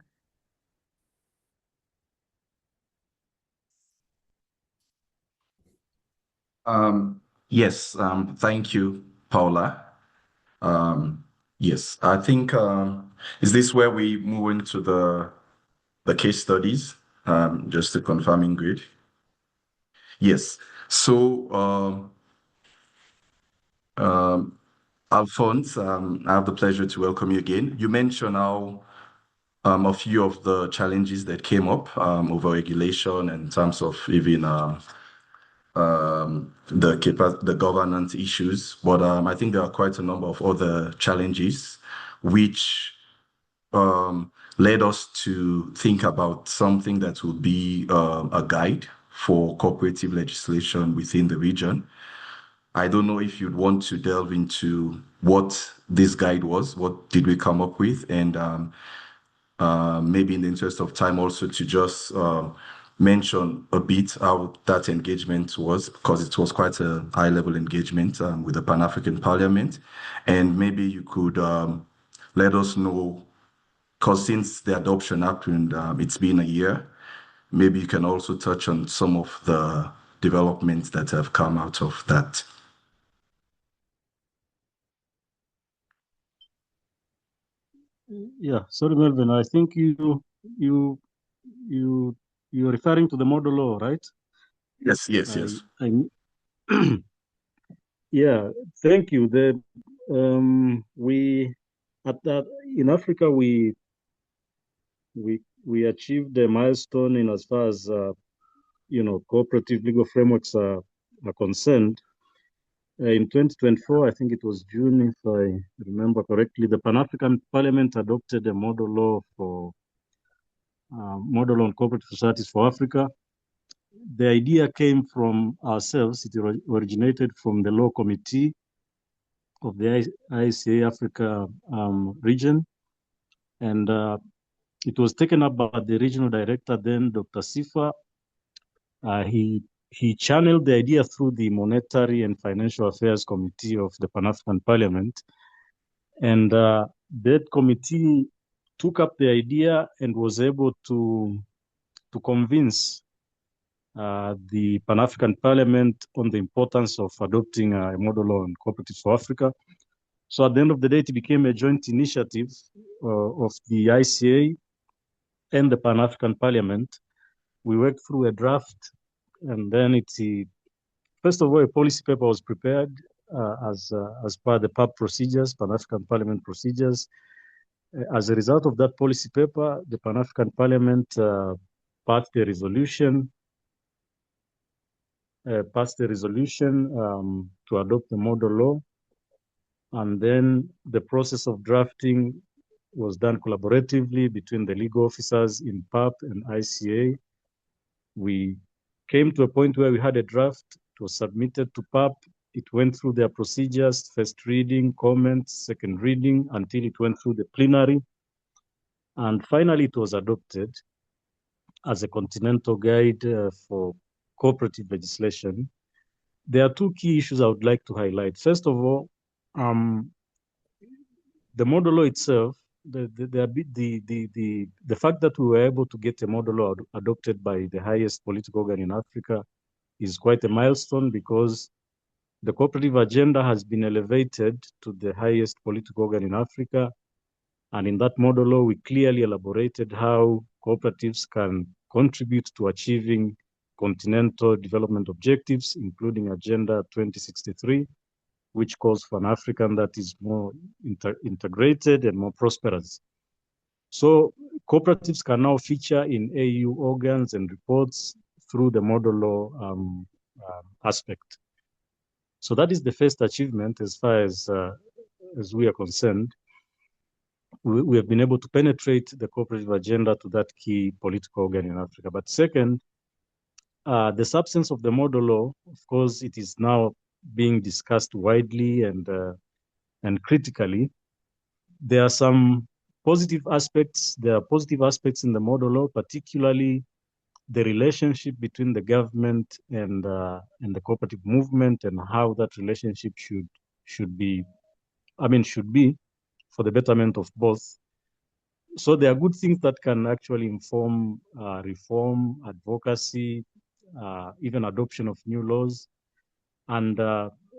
Yes, thank you, Paula. Yes, I think is this where we move into the case studies? Just to confirm, Ingrid. Yes. So, Alphonse, I have the pleasure to welcome you again. You mentioned how a few of the challenges that came up over regulation and in terms of even the governance issues, but I think there are quite a number of other challenges which led us to think about something that will be a guide for cooperative legislation within the region. I don't know if you'd want to delve into what this guide was, what did we come up with, and maybe in the interest of time also to just mention a bit how that engagement was, because it was quite a high-level engagement with the Pan-African Parliament. And maybe you could let us know, because since the adoption happened, it's been a year, maybe you can also touch on some of the developments that have come out of that. Yeah, sorry, Melvin. I think you're referring to the model law, right? Yes. Yeah, thank you. In Africa we achieved a milestone in as far as cooperative legal frameworks are concerned. In 2024, I think it was June, if I remember correctly, the Pan-African Parliament adopted a model law for model on cooperative societies for Africa. The idea came from ourselves. It originated from the law committee of the ICA Africa region, and it was taken up by the regional director then, Dr. Sifa. He channeled the idea through the Monetary and Financial Affairs Committee of the Pan-African Parliament. And that committee took up the idea and was able to convince the Pan-African Parliament on the importance of adopting a model law on cooperatives for Africa. So at the end of the day, it became a joint initiative of the ICA and the Pan-African Parliament. We worked through a draft, and then first of all, a policy paper was prepared as per the PAP procedures, Pan-African Parliament procedures. As a result of that policy paper, the Pan-African Parliament passed a resolution to adopt the model law. And then the process of drafting was done collaboratively between the legal officers in PAP and ICA. We came to a point where we had a draft. It was submitted to PAP. It went through their procedures, first reading, comments, second reading, until it went through the plenary. And finally, it was adopted as a continental guide for cooperative legislation. There are two key issues I would like to highlight. First of all, the model law itself, the fact that we were able to get a model law adopted by the highest political organ in Africa is quite a milestone, because the cooperative agenda has been elevated to the highest political organ in Africa. And in that model law, we clearly elaborated how cooperatives can contribute to achieving continental development objectives, including Agenda 2063, which calls for an African that is more integrated and more prosperous. So cooperatives can now feature in AU organs and reports through the model law aspect. So that is the first achievement as far as we are concerned. We have been able to penetrate the cooperative agenda to that key political organ in Africa. But second, the substance of the model law, of course, it is now being discussed widely and critically. There are some positive aspects. There are positive aspects in the model law, particularly the relationship between the government and the cooperative movement, and how that relationship should be for the betterment of both. So there are good things that can actually inform reform, advocacy, even adoption of new laws. And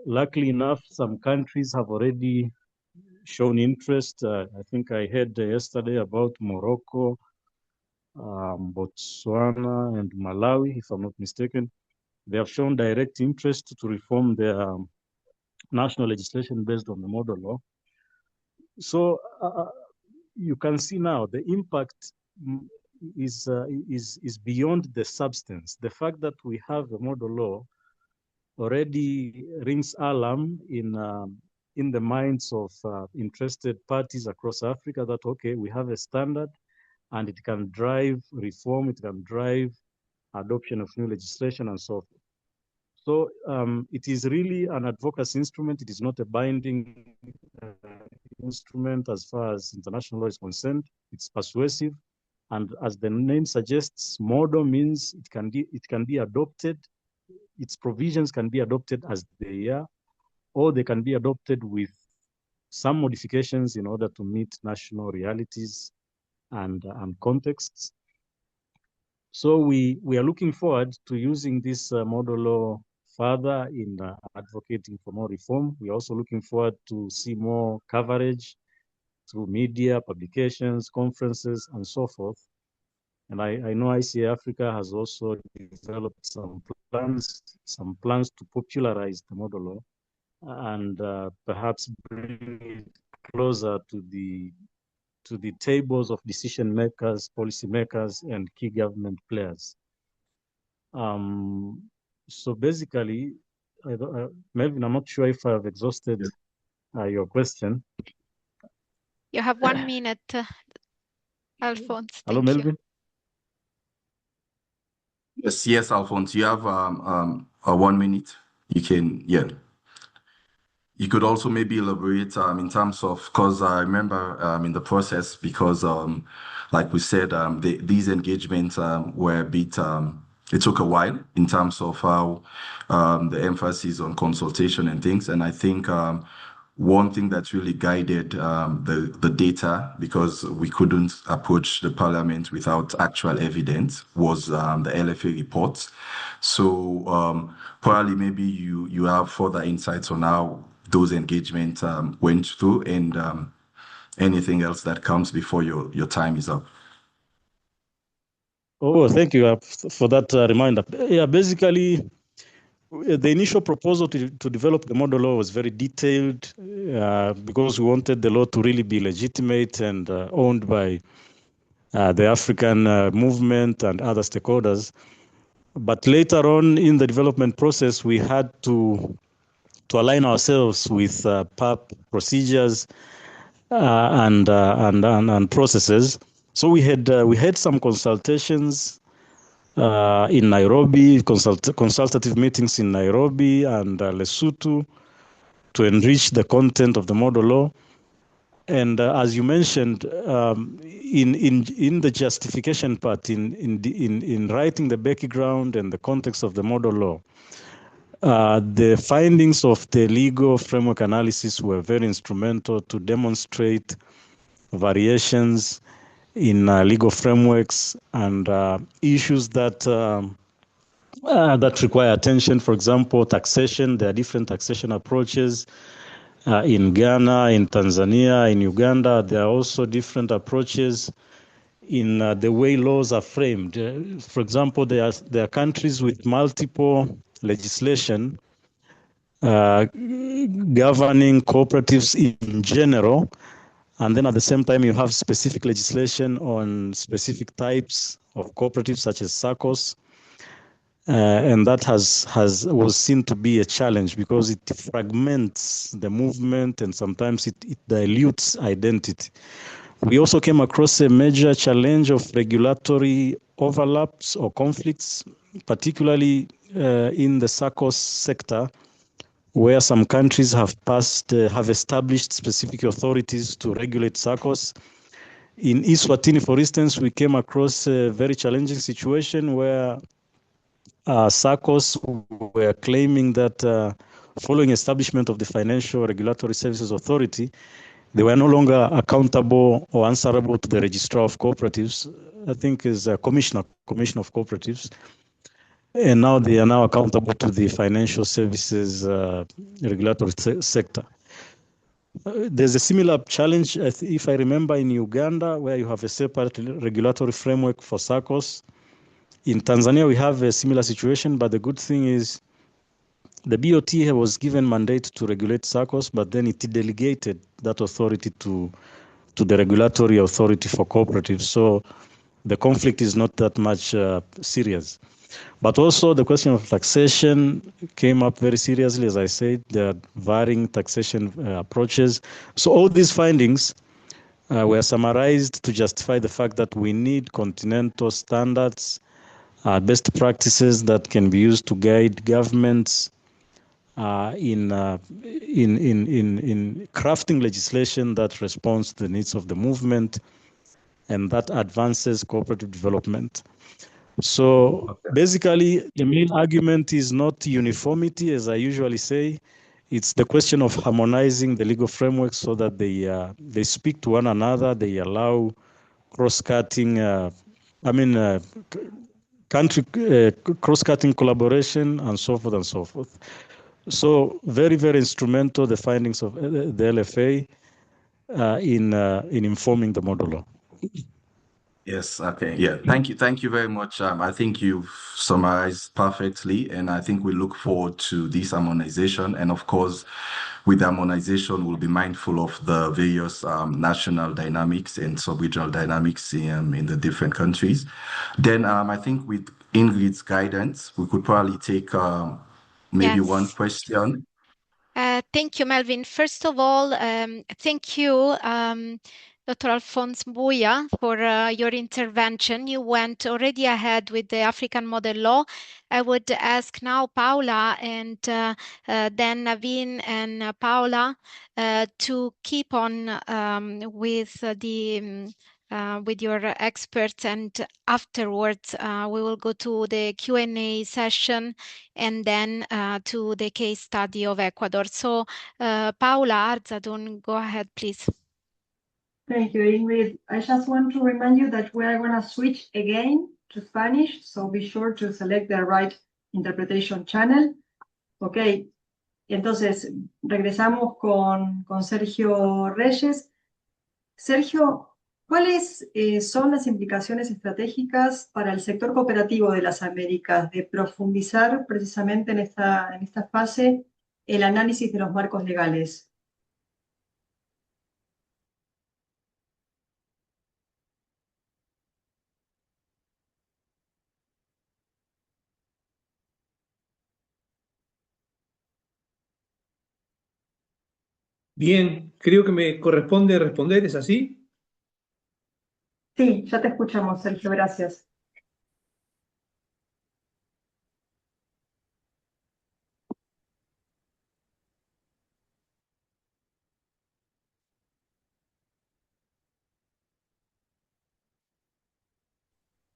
luckily enough, some countries have already shown interest. I think I heard yesterday about Morocco, Botswana, and Malawi, if I'm not mistaken. They have shown direct interest to reform their national legislation based on the model law. So you can see now the impact is beyond the substance. The fact that we have a model law already rings alarm in the minds of interested parties across Africa that, okay, we have a standard and it can drive reform, it can drive adoption of new legislation and so forth. So it is really an advocacy instrument. It is not a binding instrument as far as international law is concerned. It's persuasive. And as the name suggests, model means it can be adopted. Its provisions can be adopted as they are, or they can be adopted with some modifications in order to meet national realities and contexts. So we are looking forward to using this model law further in advocating for more reform. We're also looking forward to see more coverage through media, publications, conferences, and so forth. And I know ICA Africa has also developed some plans to popularize the model law and perhaps bring it closer to the tables of decision makers, policy makers, and key government players. So basically, Melvin, I'm not sure if I've exhausted your question. You have 1 minute, Alphonse. Hello, Thank Melvin. You. Yes, Alphonse, you have 1 minute. You can, You could also maybe elaborate in terms of, because I remember in the process, because like we said, these engagements were a bit, it took a while in terms of how the emphasis on consultation and things. And I think one thing that really guided the data, because we couldn't approach the parliament without actual evidence, was the LFA reports. So probably maybe you have further insights on how those engagements went through, and anything else that comes before your time is up. Oh, thank you for that reminder. Yeah, basically, the initial proposal to develop the model law was very detailed because we wanted the law to really be legitimate and owned by the African movement and other stakeholders. But later on in the development process, we had to align ourselves with PAP procedures and processes. So we had some consultations in Nairobi, consultative meetings in Nairobi and Lesotho to enrich the content of the model law. And as you mentioned, in the justification part, in writing the background and the context of the model law, the findings of the legal framework analysis were very instrumental to demonstrate variations in legal frameworks and issues that require attention. For example, taxation. There are different taxation approaches in Ghana, in Tanzania, in Uganda. There are also different approaches in the way laws are framed. For example, there are countries with multiple legislation governing cooperatives in general, and then at the same time you have specific legislation on specific types of cooperatives such as SACCOs, and that was seen to be a challenge because it fragments the movement and sometimes it dilutes identity. We also came across a major challenge of regulatory overlaps or conflicts, particularly in the SACCOs sector, where some countries have established specific authorities to regulate SACCOs. In Eswatini, for instance, we came across a very challenging situation where SACCOs were claiming that following establishment of the Financial Regulatory Services Authority, they were no longer accountable or answerable to the Registrar of Cooperatives, I think is a Commissioner of Cooperatives. and now they are now accountable to the financial services regulatory sector. There's a similar challenge, if I remember, in Uganda, where you have a separate regulatory framework for SACCOs. In Tanzania, we have a similar situation, but the good thing is the BOT was given mandate to regulate SACCOs, but then it delegated that authority to the regulatory authority for cooperatives. So the conflict is not that much serious. But also the question of taxation came up very seriously. As I said, there are varying taxation approaches. So all these findings were summarized to justify the fact that we need continental standards, best practices that can be used to guide governments in crafting legislation that responds to the needs of the movement and that advances cooperative development. So basically, the main argument is not uniformity, as I usually say. It's the question of harmonizing the legal framework so that they speak to one another, they allow cross-cutting, country cross-cutting collaboration, and so forth and so forth. So very, very instrumental, the findings of the LFA in informing the model law. Yes, okay. Yeah, thank you very much. I think you've summarized perfectly, and I think we look forward to this harmonization. And of course, with harmonization, we'll be mindful of the various national dynamics and sub-regional dynamics in the different countries. Then I think with Ingrid's guidance, we could probably take maybe one question. Thank you, Melvin. First of all, thank you, Dr. Alphonse Mbuya, for your intervention. You went already ahead with the African model law. I would ask now Paula and then Naveen and Paula to keep on with your experts, and afterwards we will go to the Q&A session and then to the case study of Ecuador. So Paula Arzadun, go ahead, please. Thank you, Ingrid. I just want to remind you that we are going to switch again to Spanish, so be sure to select the right interpretation channel. Ok, entonces regresamos con Sergio Reyes. Sergio, ¿cuáles son las implicaciones estratégicas para el sector cooperativo de las Américas de profundizar precisamente en esta fase el análisis de los marcos legales? Bien, creo que me corresponde responder, ¿es así? Sí, ya te escuchamos, Sergio, gracias.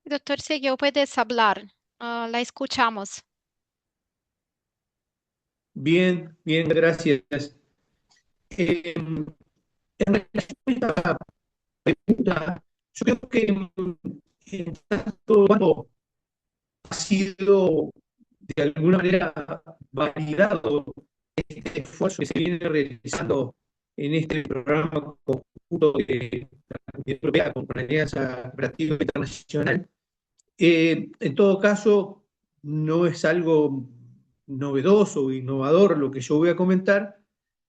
Doctor Sergio, puedes hablar. La escuchamos. Bien, gracias. En relación a esta pregunta, yo creo que en tanto cuando ha sido de alguna manera validado este esfuerzo que se viene realizando en este programa conjunto de la Unión Europea con la Alianza Cooperativa Internacional, en todo caso, no es algo novedoso o innovador lo que yo voy a comentar,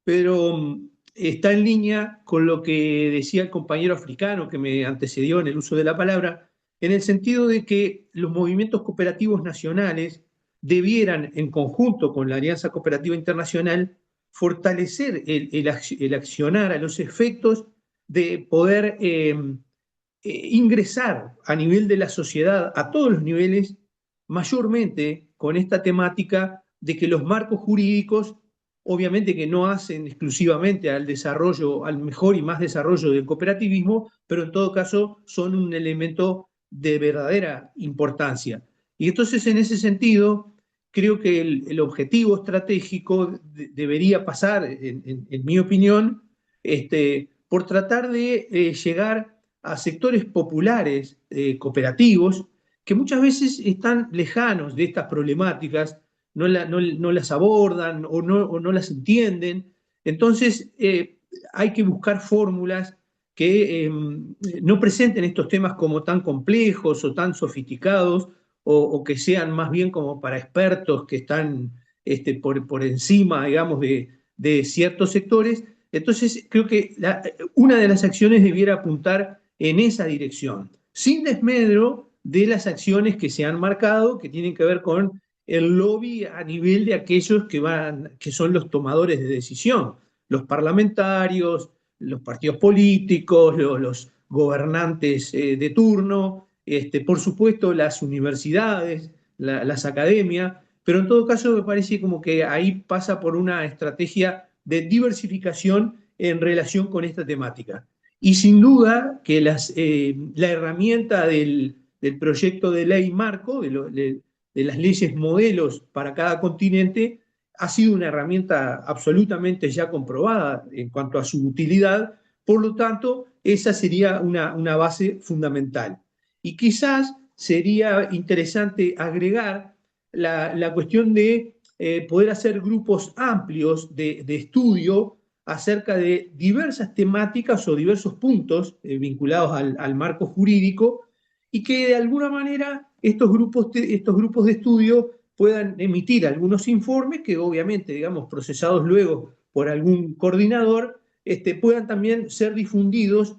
pero está en línea con lo que decía el compañero africano que me antecedió en el uso de la palabra, en el sentido de que los movimientos cooperativos nacionales debieran, en conjunto con la Alianza Cooperativa Internacional, fortalecer el accionar a los efectos de poder ingresar a nivel de la sociedad, a todos los niveles, mayormente con esta temática de que los marcos jurídicos, obviamente que no hacen exclusivamente al desarrollo, al mejor y más desarrollo del cooperativismo, pero en todo caso son un elemento de verdadera importancia. Y entonces, en ese sentido, creo que el objetivo estratégico debería pasar, en mi opinión, por tratar de llegar a sectores populares cooperativos que muchas veces están lejanos de estas problemáticas, no las abordan o no las entienden. Entonces, hay que buscar fórmulas que no presenten estos temas como tan complejos o tan sofisticados o que sean más bien como para expertos que están por encima, digamos, de ciertos sectores. Entonces, creo que una de las acciones debiera apuntar en esa dirección, sin desmedro de las acciones que se han marcado, que tienen que ver con el lobby a nivel de aquellos que son los tomadores de decisión, los parlamentarios, los partidos políticos, los gobernantes de turno, por supuesto las universidades, las academias, pero en todo caso me parece como que ahí pasa por una estrategia de diversificación en relación con esta temática. Y sin duda que la herramienta del proyecto de ley marco, de las leyes modelos para cada continente, ha sido una herramienta absolutamente ya comprobada en cuanto a su utilidad. Por lo tanto, esa sería una base fundamental. Y quizás sería interesante agregar la cuestión de poder hacer grupos amplios de estudio acerca de diversas temáticas o diversos puntos vinculados al marco jurídico, y que de alguna manera estos grupos de estudio puedan emitir algunos informes que obviamente, digamos, procesados luego por algún coordinador, puedan también ser difundidos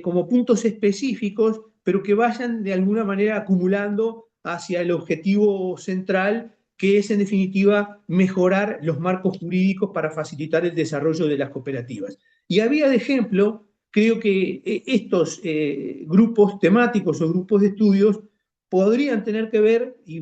como puntos específicos, pero que vayan de alguna manera acumulando hacia el objetivo central, que es en definitiva mejorar los marcos jurídicos para facilitar el desarrollo de las cooperativas. Y había de ejemplo, creo que estos grupos temáticos o grupos de estudios podrían tener que ver, y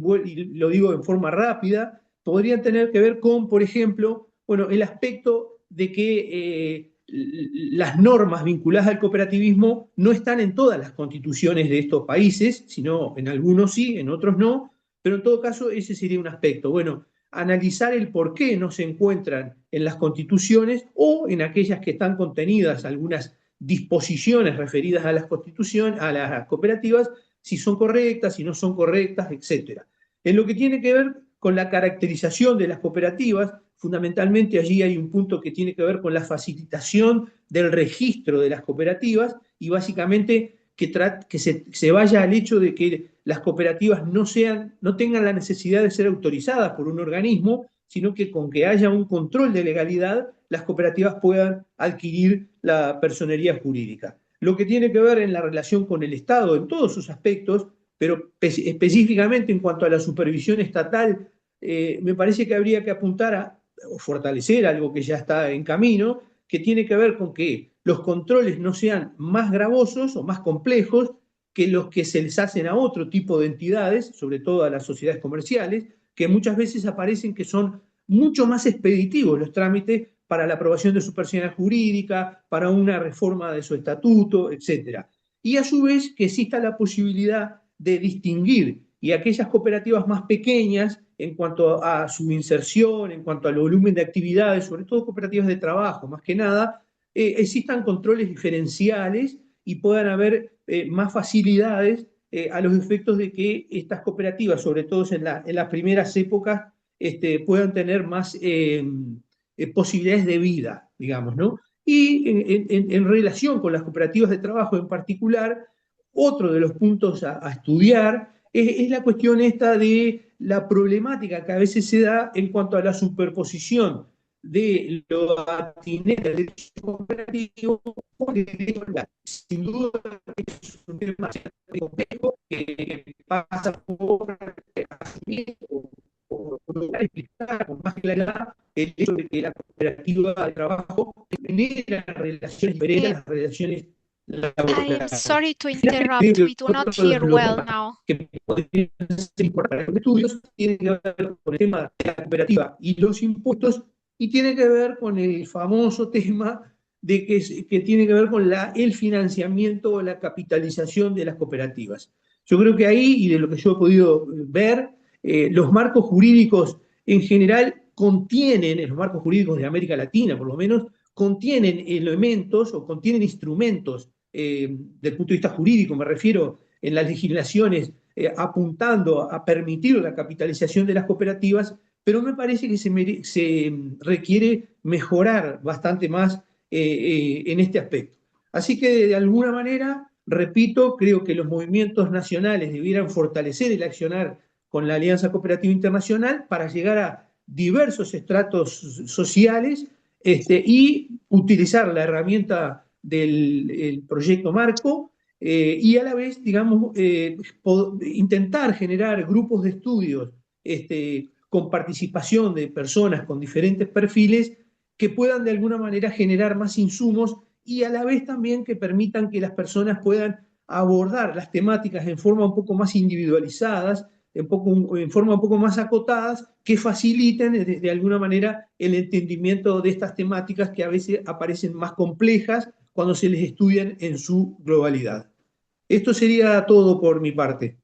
lo digo en forma rápida, podrían tener que ver con, por ejemplo, bueno, el aspecto de que las normas vinculadas al cooperativismo no están en todas las constituciones de estos países, sino en algunos sí, en otros no, pero en todo caso ese sería un aspecto. Bueno, analizar el por qué no se encuentran en las constituciones o en aquellas que están contenidas algunas disposiciones referidas a las constituciones, a las cooperativas, si son correctas, si no son correctas, etc. En lo que tiene que ver con la caracterización de las cooperativas, fundamentalmente allí hay un punto que tiene que ver con la facilitación del registro de las cooperativas y básicamente que se vaya al hecho de que las cooperativas no tengan la necesidad de ser autorizadas por un organismo, sino que con que haya un control de legalidad, las cooperativas puedan adquirir la personería jurídica. Lo que tiene que ver en la relación con el Estado en todos sus aspectos, pero específicamente en cuanto a la supervisión estatal, me parece que habría que apuntar a o fortalecer algo que ya está en camino, que tiene que ver con que los controles no sean más gravosos o más complejos que los que se les hacen a otro tipo de entidades, sobre todo a las sociedades comerciales, que muchas veces aparecen que son mucho más expeditivos los trámites para la aprobación de su personalidad jurídica, para una reforma de su estatuto, etc. Y a su vez que exista la posibilidad de distinguir y aquellas cooperativas más pequeñas en cuanto a su inserción, en cuanto al volumen de actividades, sobre todo cooperativas de trabajo, más que nada, existan controles diferenciales y puedan haber más facilidades a los efectos de que estas cooperativas, sobre todo en las primeras épocas, puedan tener más posibilidades de vida, digamos, ¿no? Y en relación con las cooperativas de trabajo en particular, otro de los puntos a estudiar es la cuestión esta de la problemática que a veces se da en cuanto a la superposición de lo atinente al derecho cooperativo con el derecho legal. Sin duda es un tema complejo que pasa por asumir o lograr explicar con más claridad el hecho de que la cooperativa de trabajo genera relaciones diferentes a las relaciones I'm laborales. sorry to interrupt. We do not hear well now. Que podrían ser importantes para los estudios tiene que ver con el tema de la cooperativa y los impuestos, y tiene que ver con el famoso tema de que tiene que ver con el financiamiento o la capitalización de las cooperativas. Yo creo que ahí, y de lo que yo he podido ver, los marcos jurídicos en general contienen, los marcos jurídicos de América Latina por lo menos, contienen elementos o contienen instrumentos del punto de vista jurídico, me refiero en las legislaciones apuntando a permitir la capitalización de las cooperativas, pero me parece que se requiere mejorar bastante más en este aspecto. Así que de alguna manera, repito, creo que los movimientos nacionales debieran fortalecer el accionar con la Alianza Cooperativa Internacional para llegar a diversos estratos sociales y utilizar la herramienta del proyecto marco y a la vez, digamos, intentar generar grupos de estudios con participación de personas con diferentes perfiles que puedan de alguna manera generar más insumos y a la vez también que permitan que las personas puedan abordar las temáticas en forma un poco más individualizadas, en forma un poco más acotadas, que faciliten de alguna manera el entendimiento de estas temáticas que a veces aparecen más complejas cuando se les estudian en su globalidad. Esto sería todo por mi parte.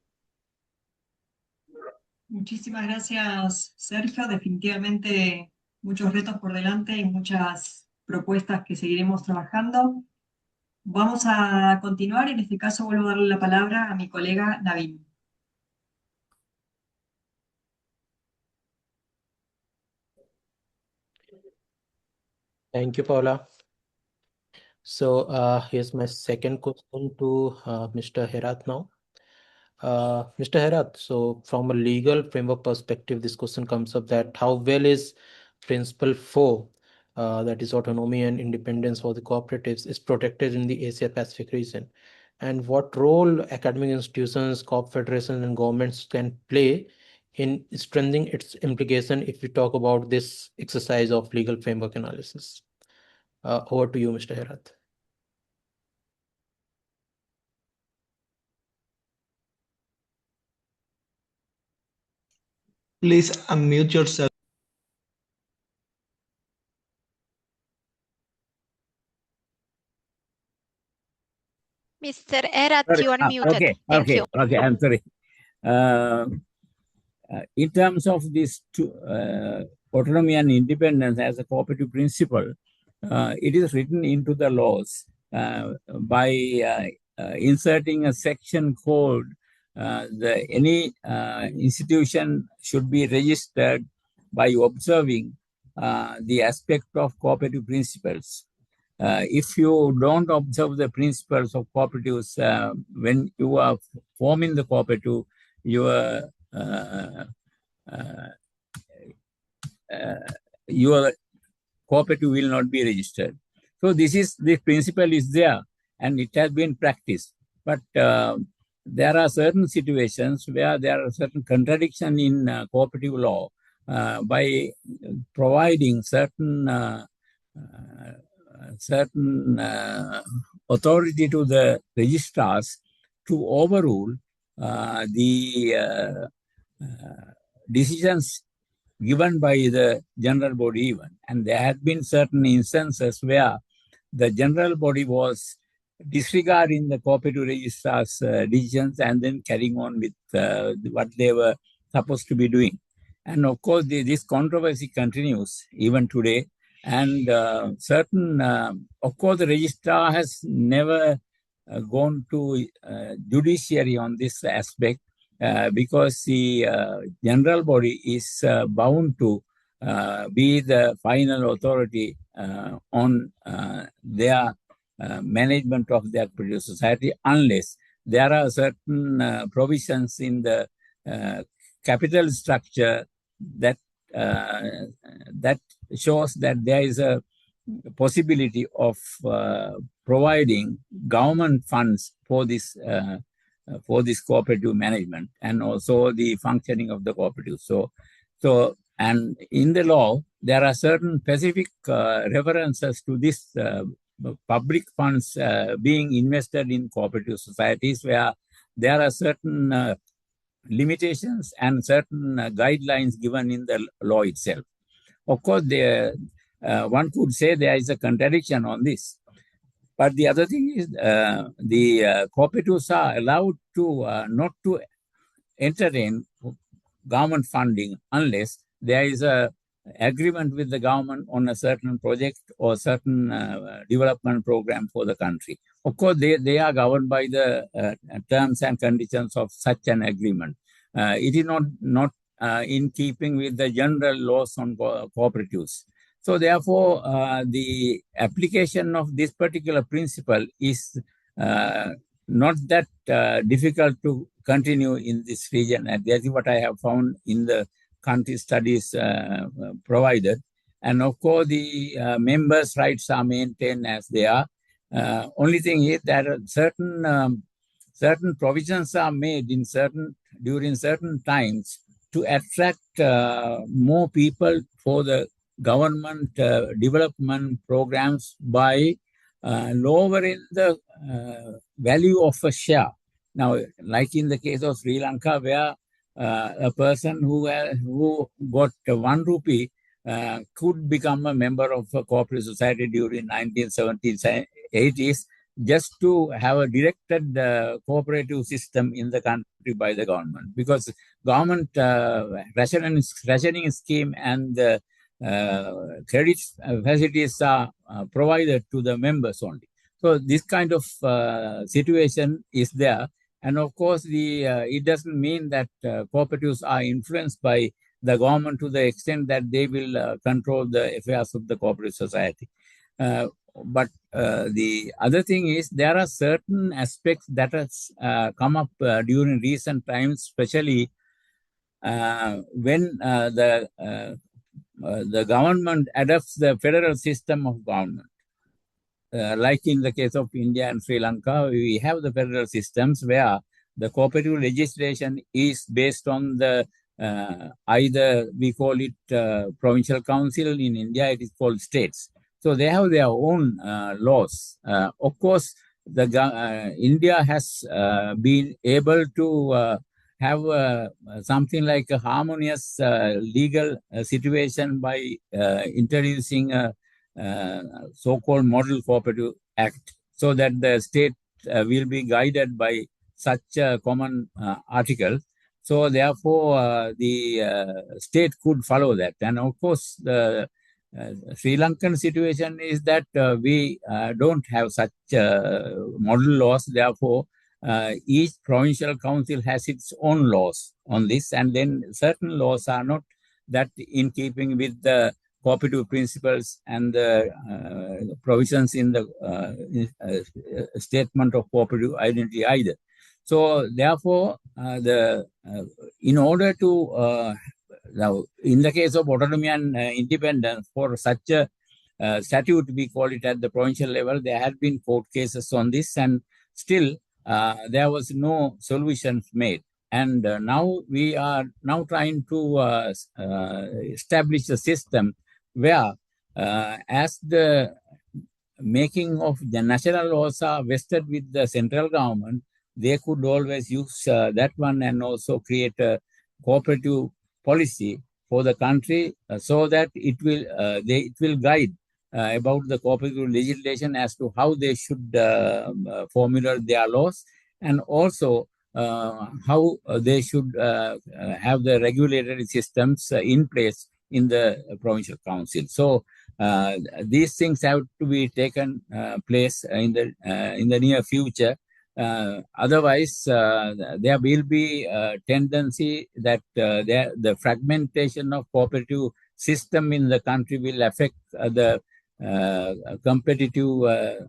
Muchísimas gracias, Sergio. Definitivamente muchos retos por delante y muchas propuestas que seguiremos trabajando. Vamos a continuar. En este caso vuelvo a darle la palabra a mi colega Navin. Thank you, Paula. So here's my second question to Mr. Herat now. Mr. Herat, so from a legal framework perspective, this question comes up that how well is Principle 4, that is autonomy and independence for the cooperatives, is protected in the Asia Pacific region? And what role academic institutions, corp federations, and governments can play in strengthening its implication if we talk about this exercise of legal framework analysis? Over to you, Mr. Herat. Please unmute yourself. Mr. Herat, Sorry. you are muted. Thank you. Okay, I'm sorry. In terms of this autonomy and independence as a cooperative principle, it is written into the laws by inserting a section called any institution should be registered by observing the aspect of cooperative principles. If you don't observe the principles of cooperatives when you are forming the cooperative, your cooperative will not be registered. So the principle is there and it has been practiced. But there are certain situations where there are certain contradictions in cooperative law by providing certain authority to the registrars to overrule the decisions given by the general body even. And there had been certain instances where the general body was disregarding the cooperative registrar's decisions and then carrying on with what they were supposed to be doing. And of course, this controversy continues even today. And of course, the registrar has never gone to judiciary on this aspect because the general body is bound to be the final authority on their management of their cooperative society unless there are certain provisions in the capital structure that shows that there is a possibility of providing government funds for this cooperative management and also the functioning of the cooperative. So and in the law there are certain specific references to this public funds being invested in cooperative societies where there are certain limitations and certain guidelines given in the law itself. Of course, one could say there is a contradiction on this. But the other thing is the cooperatives are allowed to not to entertain government funding unless there is a agreement with the government on a certain project or certain development program for the country. Of course, they are governed by the terms and conditions of such an agreement. It is not in keeping with the general laws on cooperatives. So therefore, the application of this particular principle is not that difficult to continue in this region. And that is what I have found in the country studies provided. And of course, the members' rights are maintained as they are. Only thing is that certain provisions are made during certain times to attract more people for the government development programs by lowering the value of a share. Now, like in the case of Sri Lanka, where a person who got 1 rupee could become a member of a cooperative society during 1970s, 80s, just to have a directed cooperative system in the country by the government, because government rationing scheme and the credit facilities are provided to the members only. So this kind of situation is there. And of course, it doesn't mean that cooperatives are influenced by the government to the extent that they will control the affairs of the cooperative society. But the other thing is, there are certain aspects that has come up during recent times, especially when the government adopts the federal system of government. Like in the case of India and Sri Lanka, we have the federal systems where the cooperative legislation is based on the either we call it provincial council. In India, it is called states. So they have their own laws. Of course, India has been able to have something like a harmonious legal situation by introducing a so-called Model Cooperative Act, so that the state will be guided by such a common article. So therefore, the state could follow that. And of course, the Sri Lankan situation is that we don't have such model laws. Therefore, each provincial council has its own laws on this, and then certain laws are not that in keeping with the cooperative principles and the provisions in the statement of cooperative identity either. So therefore, in order to now, in the case of autonomy and independence, for such a statute, we call it at the provincial level, there have been court cases on this, and still there was no solutions made. And now we are now trying to establish a system where, as the making of the national laws are vested with the central government, they could always use that one and also create a cooperative policy for the country, so that it will guide about the cooperative legislation as to how they should formulate their laws, and also how they should have the regulatory systems in place in the provincial council. So these things have to be taken place in the near future. Otherwise, there will be a tendency that the fragmentation of cooperative system in the country will affect the competitive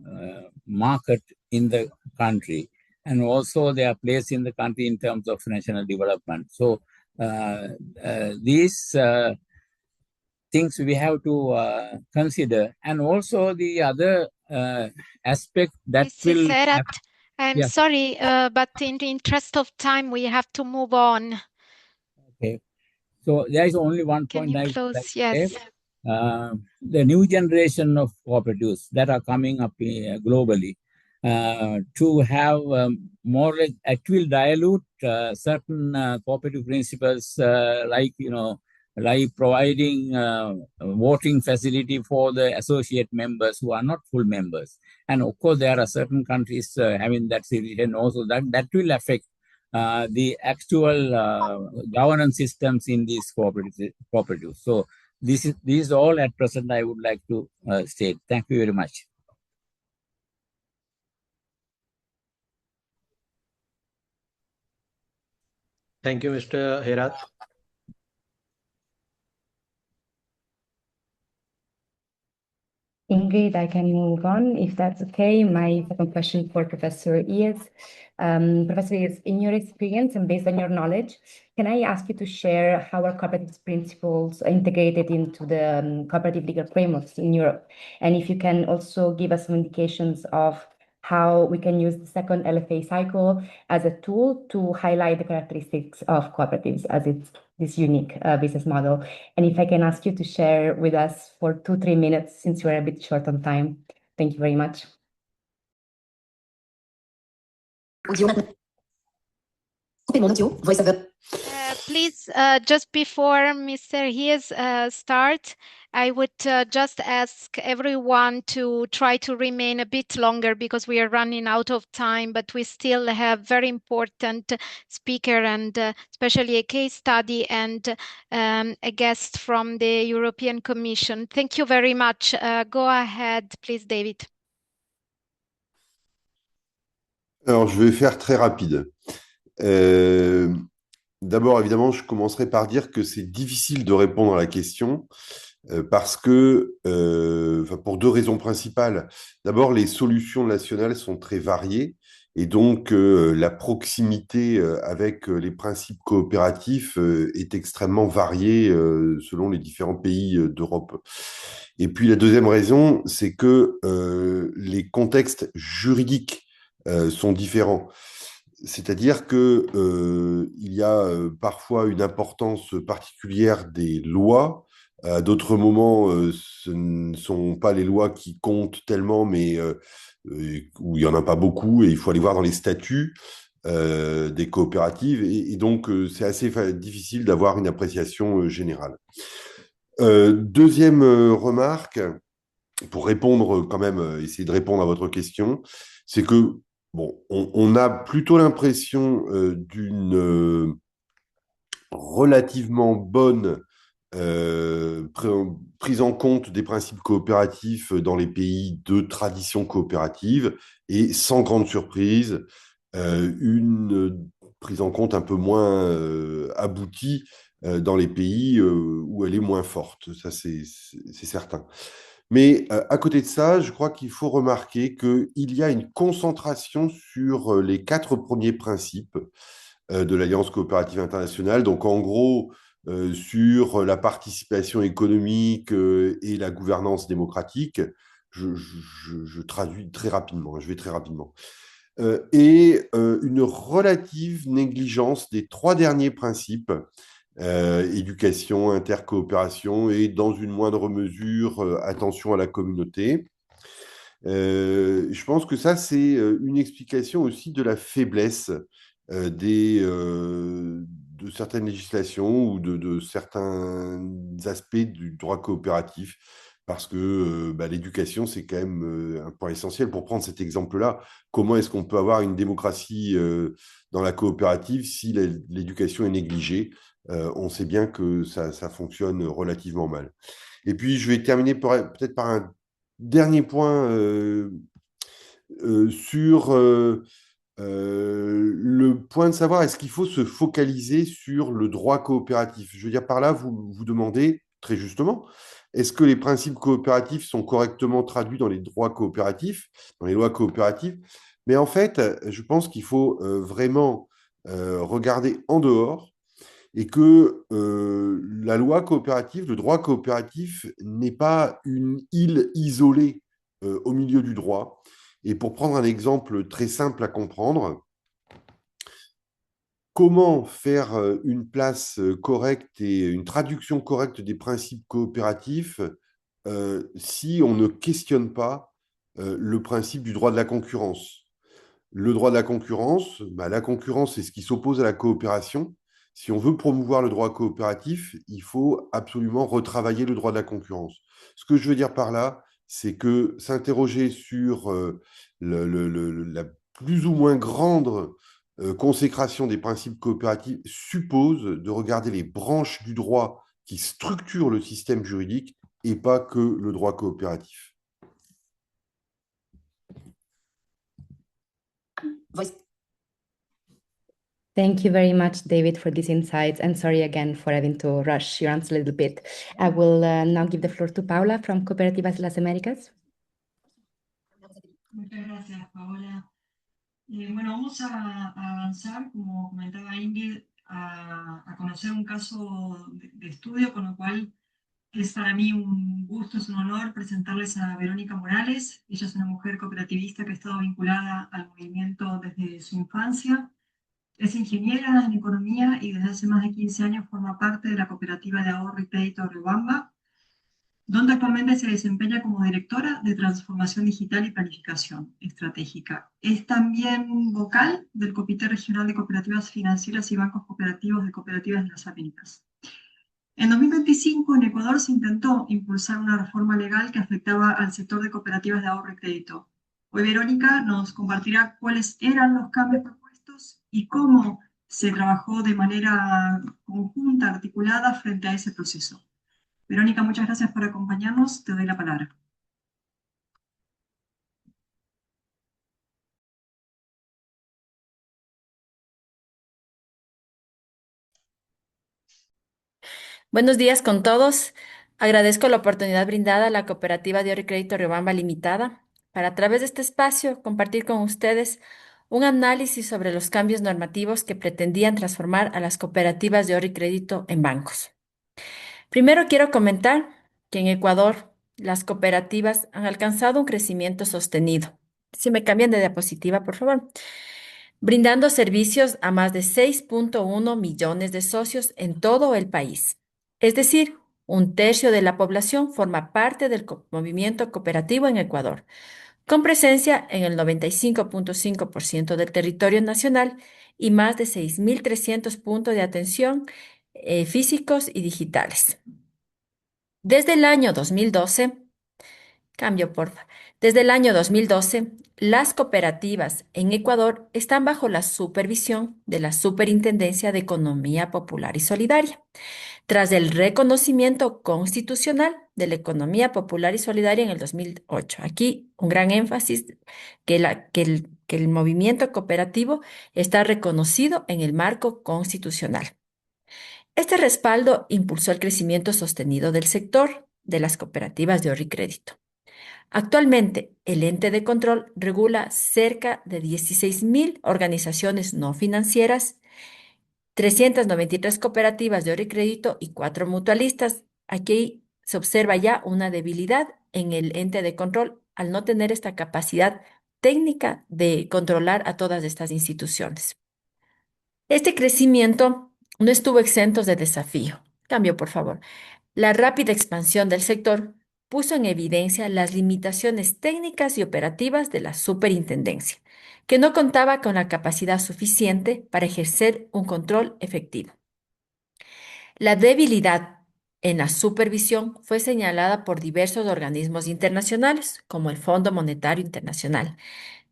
market in the country, and also their place in the country in terms of national development. So these things we have to consider, and also the other aspect that Mr. will... Serhat, I'm Yes. sorry, but in the interest of time, we have to move on. Okay. So there is only one point Can I you would close? like to Yes. say. The new generation of cooperatives that are coming up globally, to have more like, it will dilute certain cooperative principles, like providing voting facility for the associate members who are not full members. And of course, there are certain countries having that situation also, that will affect the actual governance systems in these cooperatives. So This is all at present I would like to state. Thank you very much. Thank you, Mr. Herat. Ingrid, I can move on if that's okay. My second question for Professor is, Professor is, in your experience and based on your knowledge, can I ask you to share how are cooperative principles integrated into the cooperative legal frameworks in Europe? And if you can also give us some indications of how we can use the second LFA cycle as a tool to highlight the characteristics of cooperatives as it's this unique business model. And if I can ask you to share with us for 2-3 minutes, since we're a bit short on time. Thank you very much. Please, just before Mr. Hayes start, I would just ask everyone to try to remain a bit longer because we are running out of time, but we still have very important speaker and especially a case study and a guest from the European Commission. Thank you very much. Go ahead, please, David. Alors, je vais faire très rapide. D'abord, évidemment, je commencerai par dire que c'est difficile de répondre à la question parce que, pour deux raisons principales. D'abord, les solutions nationales sont très variées et donc la proximité avec les principes coopératifs est extrêmement variée selon les différents pays d'Europe. Et puis, la deuxième raison, c'est que les contextes juridiques sont différents. C'est-à-dire que il y a parfois une importance particulière des lois. À d'autres moments, ce ne sont pas les lois qui comptent tellement, mais où il n'y en a pas beaucoup, et il faut aller voir dans les statuts des coopératives. Et donc, c'est assez difficile d'avoir une appréciation générale. Deuxième remarque, pour répondre quand même, essayer de répondre à votre question, c'est que bon, on a plutôt l'impression d'une relativement bonne prise en compte des principes coopératifs dans les pays de tradition coopérative et sans grande surprise, une prise en compte un peu moins aboutie dans les pays où elle est moins forte. Ça, c'est certain. Mais à côté de ça, je crois qu'il faut remarquer qu'il y a une concentration sur les 4 premiers principes de l'Alliance coopérative internationale. Donc, en gros, sur la participation économique et la gouvernance démocratique, je traduis très rapidement, je vais très rapidement. Et une relative négligence des 3 derniers principes, éducation, intercoopération et dans une moindre mesure, attention à la communauté. Je pense que ça, c'est une explication aussi de la faiblesse de certaines législations ou de certains aspects du droit coopératif, parce que l'éducation, c'est quand même un point essentiel. Pour prendre cet exemple-là, comment est-ce qu'on peut avoir une démocratie dans la coopérative si l'éducation est négligée? On sait bien que ça fonctionne relativement mal. Et puis, je vais terminer peut-être par un dernier point sur le point de savoir est-ce qu'il faut se focaliser sur le droit coopératif. Je veux dire, par là, vous vous demandez très justement, est-ce que les principes coopératifs sont correctement traduits dans les droits coopératifs, dans les lois coopératives? Mais en fait, je pense qu'il faut vraiment regarder en dehors et que la loi coopérative, le droit coopératif n'est pas une île isolée au milieu du droit. Et pour prendre un exemple très simple à comprendre, comment faire une place correcte et une traduction correcte des principes coopératifs si on ne questionne pas le principe du droit de la concurrence? Le droit de la concurrence, c'est ce qui s'oppose à la coopération. Si on veut promouvoir le droit coopératif, il faut absolument retravailler le droit de la concurrence. Ce que je veux dire par là, c'est que s'interroger sur la plus ou moins grande consécration des principes coopératifs suppose de regarder les branches du droit qui structure le système juridique et pas que le droit coopératif. Thank you very much, David, for these insights. And sorry again for having to rush your answer a little bit. I will now give the floor to Paula from Cooperativas Las Américas. Muchas gracias, Paola. Bueno, vamos a avanzar, como comentaba Ingrid, a conocer un caso de estudio, con lo cual es para mí un gusto, es un honor presentarles a Verónica Morales. Ella es una mujer cooperativista que ha estado vinculada al movimiento desde su infancia. Es ingeniera en economía y desde hace más de 15 años forma parte de la cooperativa de ahorro y crédito Riobamba, donde actualmente se desempeña como directora de transformación digital y planificación estratégica. Es también vocal del Comité Regional de Cooperativas Financieras y Bancos Cooperativos de Cooperativas de las Américas. En 2025 en Ecuador se intentó impulsar una reforma legal que afectaba al sector de cooperativas de ahorro y crédito. Hoy Verónica nos compartirá cuáles eran los cambios propuestos y cómo se trabajó de manera conjunta, articulada frente a ese proceso. Verónica, muchas gracias por acompañarnos. Te doy la palabra. Buenos días con todos. Agradezco la oportunidad brindada a la Cooperativa de Ahorro y Crédito Riobamba Limitada para, a través de este espacio, compartir con ustedes un análisis sobre los cambios normativos que pretendían transformar a las cooperativas de ahorro y crédito en bancos. Primero quiero comentar que en Ecuador las cooperativas han alcanzado un crecimiento sostenido. Si me cambian de diapositiva, por favor. Brindando servicios a más de 6.1 millones de socios en todo el país. Es decir, un tercio de la población forma parte del movimiento cooperativo en Ecuador, con presencia en el 95.5% del territorio nacional y más de 6.300 puntos de atención físicos y digitales. Desde el año 2012, desde el año 2012, las cooperativas en Ecuador están bajo la supervisión de la Superintendencia de Economía Popular y Solidaria, tras el reconocimiento constitucional de la economía popular y solidaria en el 2008. Aquí un gran énfasis que el movimiento cooperativo está reconocido en el marco constitucional. Este respaldo impulsó el crecimiento sostenido del sector de las cooperativas de ahorro y crédito. Actualmente, el ente de control regula cerca de 16.000 organizaciones no financieras, 393 cooperativas de ahorro y crédito y 4 mutualistas. Aquí se observa ya una debilidad en el ente de control al no tener esta capacidad técnica de controlar a todas estas instituciones. Este crecimiento no estuvo exento de desafío. Cambio, por favor. La rápida expansión del sector puso en evidencia las limitaciones técnicas y operativas de la superintendencia, que no contaba con la capacidad suficiente para ejercer un control efectivo. La debilidad en la supervisión fue señalada por diversos organismos internacionales, como el Fondo Monetario Internacional,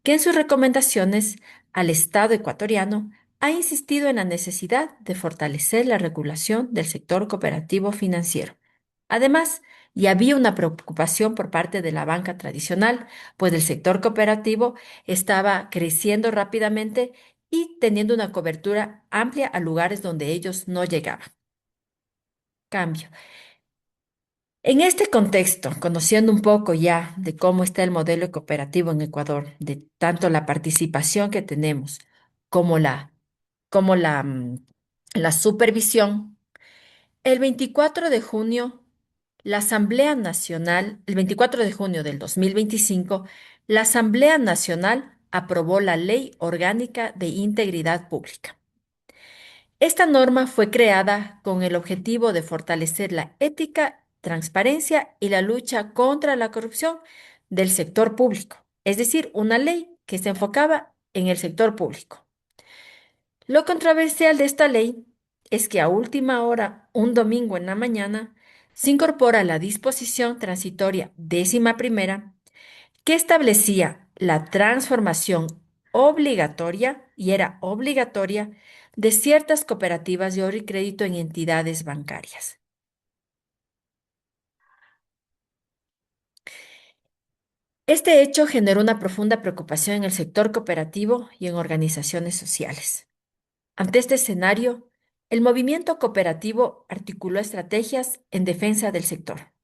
que en sus recomendaciones al Estado ecuatoriano ha insistido en la necesidad de fortalecer la regulación del sector cooperativo financiero. Además, ya había una preocupación por parte de la banca tradicional, pues el sector cooperativo estaba creciendo rápidamente y teniendo una cobertura amplia a lugares donde ellos no llegaban. Cambio. En este contexto, conociendo un poco ya de cómo está el modelo cooperativo en Ecuador, de tanto la participación que tenemos como la supervisión, el 24 de junio, la Asamblea Nacional, el 24 de junio del 2025, la Asamblea Nacional aprobó la Ley Orgánica de Integridad Pública. Esta norma fue creada con el objetivo de fortalecer la ética, transparencia y la lucha contra la corrupción del sector público, es decir, una ley que se enfocaba en el sector público. Lo controversial de esta ley es que a última hora, un domingo en la mañana, se incorpora la disposición transitoria 11ª que establecía la transformación obligatoria, y era obligatoria, de ciertas cooperativas de ahorro y crédito en entidades bancarias. Este hecho generó una profunda preocupación en el sector cooperativo y en organizaciones sociales. Ante este escenario, el movimiento cooperativo articuló estrategias en defensa del sector.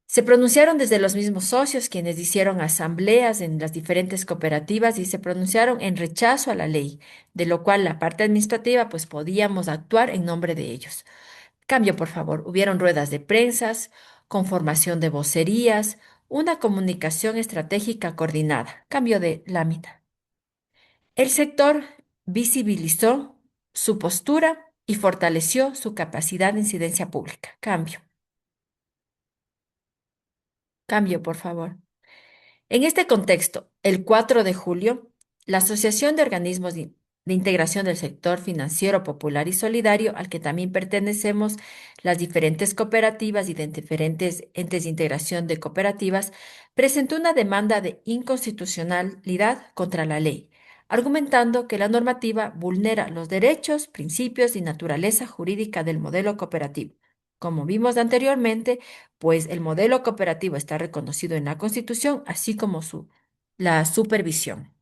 Se pronunciaron desde los mismos socios, quienes hicieron asambleas en las diferentes cooperativas y se pronunciaron en rechazo a la ley, de lo cual la parte administrativa pues podíamos actuar en nombre de ellos. Cambio, por favor. Hubieron ruedas de prensas, conformación de vocerías, una comunicación estratégica coordinada. Cambio de lámina. El sector visibilizó su postura y fortaleció su capacidad de incidencia pública. Cambio. Cambio, por favor. En este contexto, el 4 de julio, la Asociación de Organismos de Integración del Sector Financiero Popular y Solidario, al que también pertenecemos las diferentes cooperativas y de diferentes entes de integración de cooperativas, presentó una demanda de inconstitucionalidad contra la ley, argumentando que la normativa vulnera los derechos, principios y naturaleza jurídica del modelo cooperativo. Como vimos anteriormente, pues el modelo cooperativo está reconocido en la Constitución, así como la supervisión.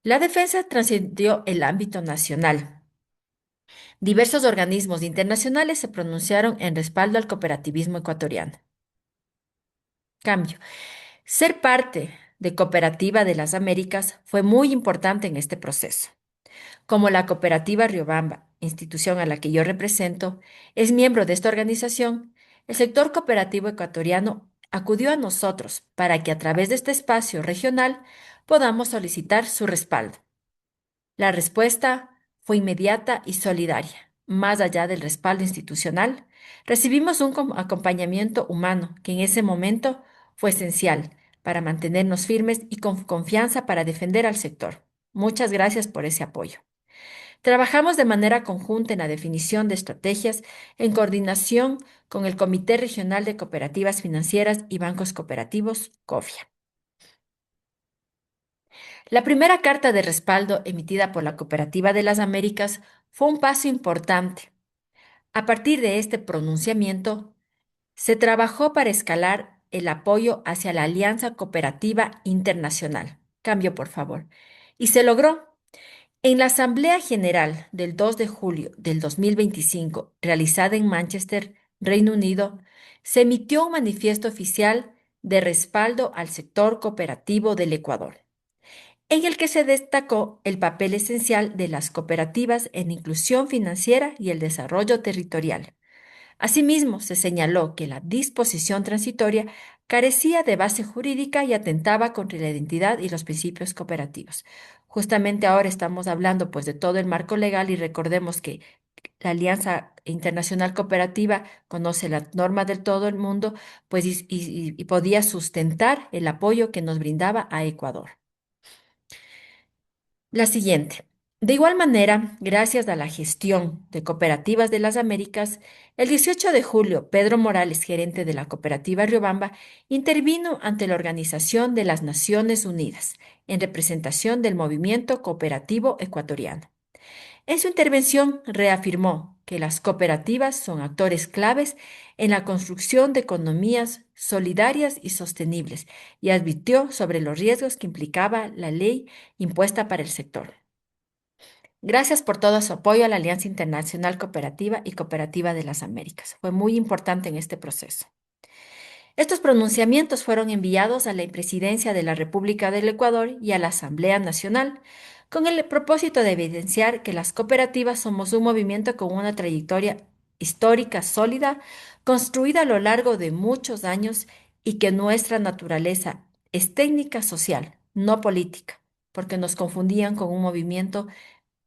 La defensa trascendió el ámbito nacional. Diversos organismos internacionales se pronunciaron en respaldo al cooperativismo ecuatoriano. Cambio. Ser parte de Cooperativa de las Américas fue muy importante en este proceso. Como la Cooperativa Riobamba, institución a la que yo represento, es miembro de esta organización, el sector cooperativo ecuatoriano acudió a nosotros para que a través de este espacio regional podamos solicitar su respaldo. La respuesta fue inmediata y solidaria. Más allá del respaldo institucional, recibimos un acompañamiento humano que en ese momento fue esencial para mantenernos firmes y con confianza para defender al sector. Muchas gracias por ese apoyo. Trabajamos de manera conjunta en la definición de estrategias en coordinación con el Comité Regional de Cooperativas Financieras y Bancos Cooperativos, COFIA. La primera carta de respaldo emitida por la Cooperativa de las Américas fue un paso importante. A partir de este pronunciamiento, se trabajó para escalar el apoyo hacia la Alianza Cooperativa Internacional. Cambio, por favor. Y se logró. En la Asamblea General del 2 de julio del 2025, realizada en Manchester, Reino Unido, se emitió un manifiesto oficial de respaldo al sector cooperativo del Ecuador, en el que se destacó el papel esencial de las cooperativas en inclusión financiera y el desarrollo territorial. Asimismo, se señaló que la disposición transitoria carecía de base jurídica y atentaba contra la identidad y los principios cooperativos. Justamente ahora estamos hablando pues de todo el marco legal y recordemos que la Alianza Internacional Cooperativa conoce las normas de todo el mundo pues y podía sustentar el apoyo que nos brindaba a Ecuador. La siguiente. De igual manera, gracias a la gestión de Cooperativas de las Américas, el 18 de julio, Pedro Morales, gerente de la Cooperativa Riobamba, intervino ante la Organización de las Naciones Unidas en representación del movimiento cooperativo ecuatoriano. En su intervención reafirmó que las cooperativas son actores claves en la construcción de economías solidarias y sostenibles y advirtió sobre los riesgos que implicaba la ley impuesta para el sector. Gracias por todo su apoyo a la Alianza Internacional Cooperativa y Cooperativa de las Américas. Fue muy importante en este proceso. Estos pronunciamientos fueron enviados a la Presidencia de la República del Ecuador y a la Asamblea Nacional, con el propósito de evidenciar que las cooperativas somos un movimiento con una trayectoria histórica sólida, construida a lo largo de muchos años y que nuestra naturaleza es técnica social, no política, porque nos confundían con un movimiento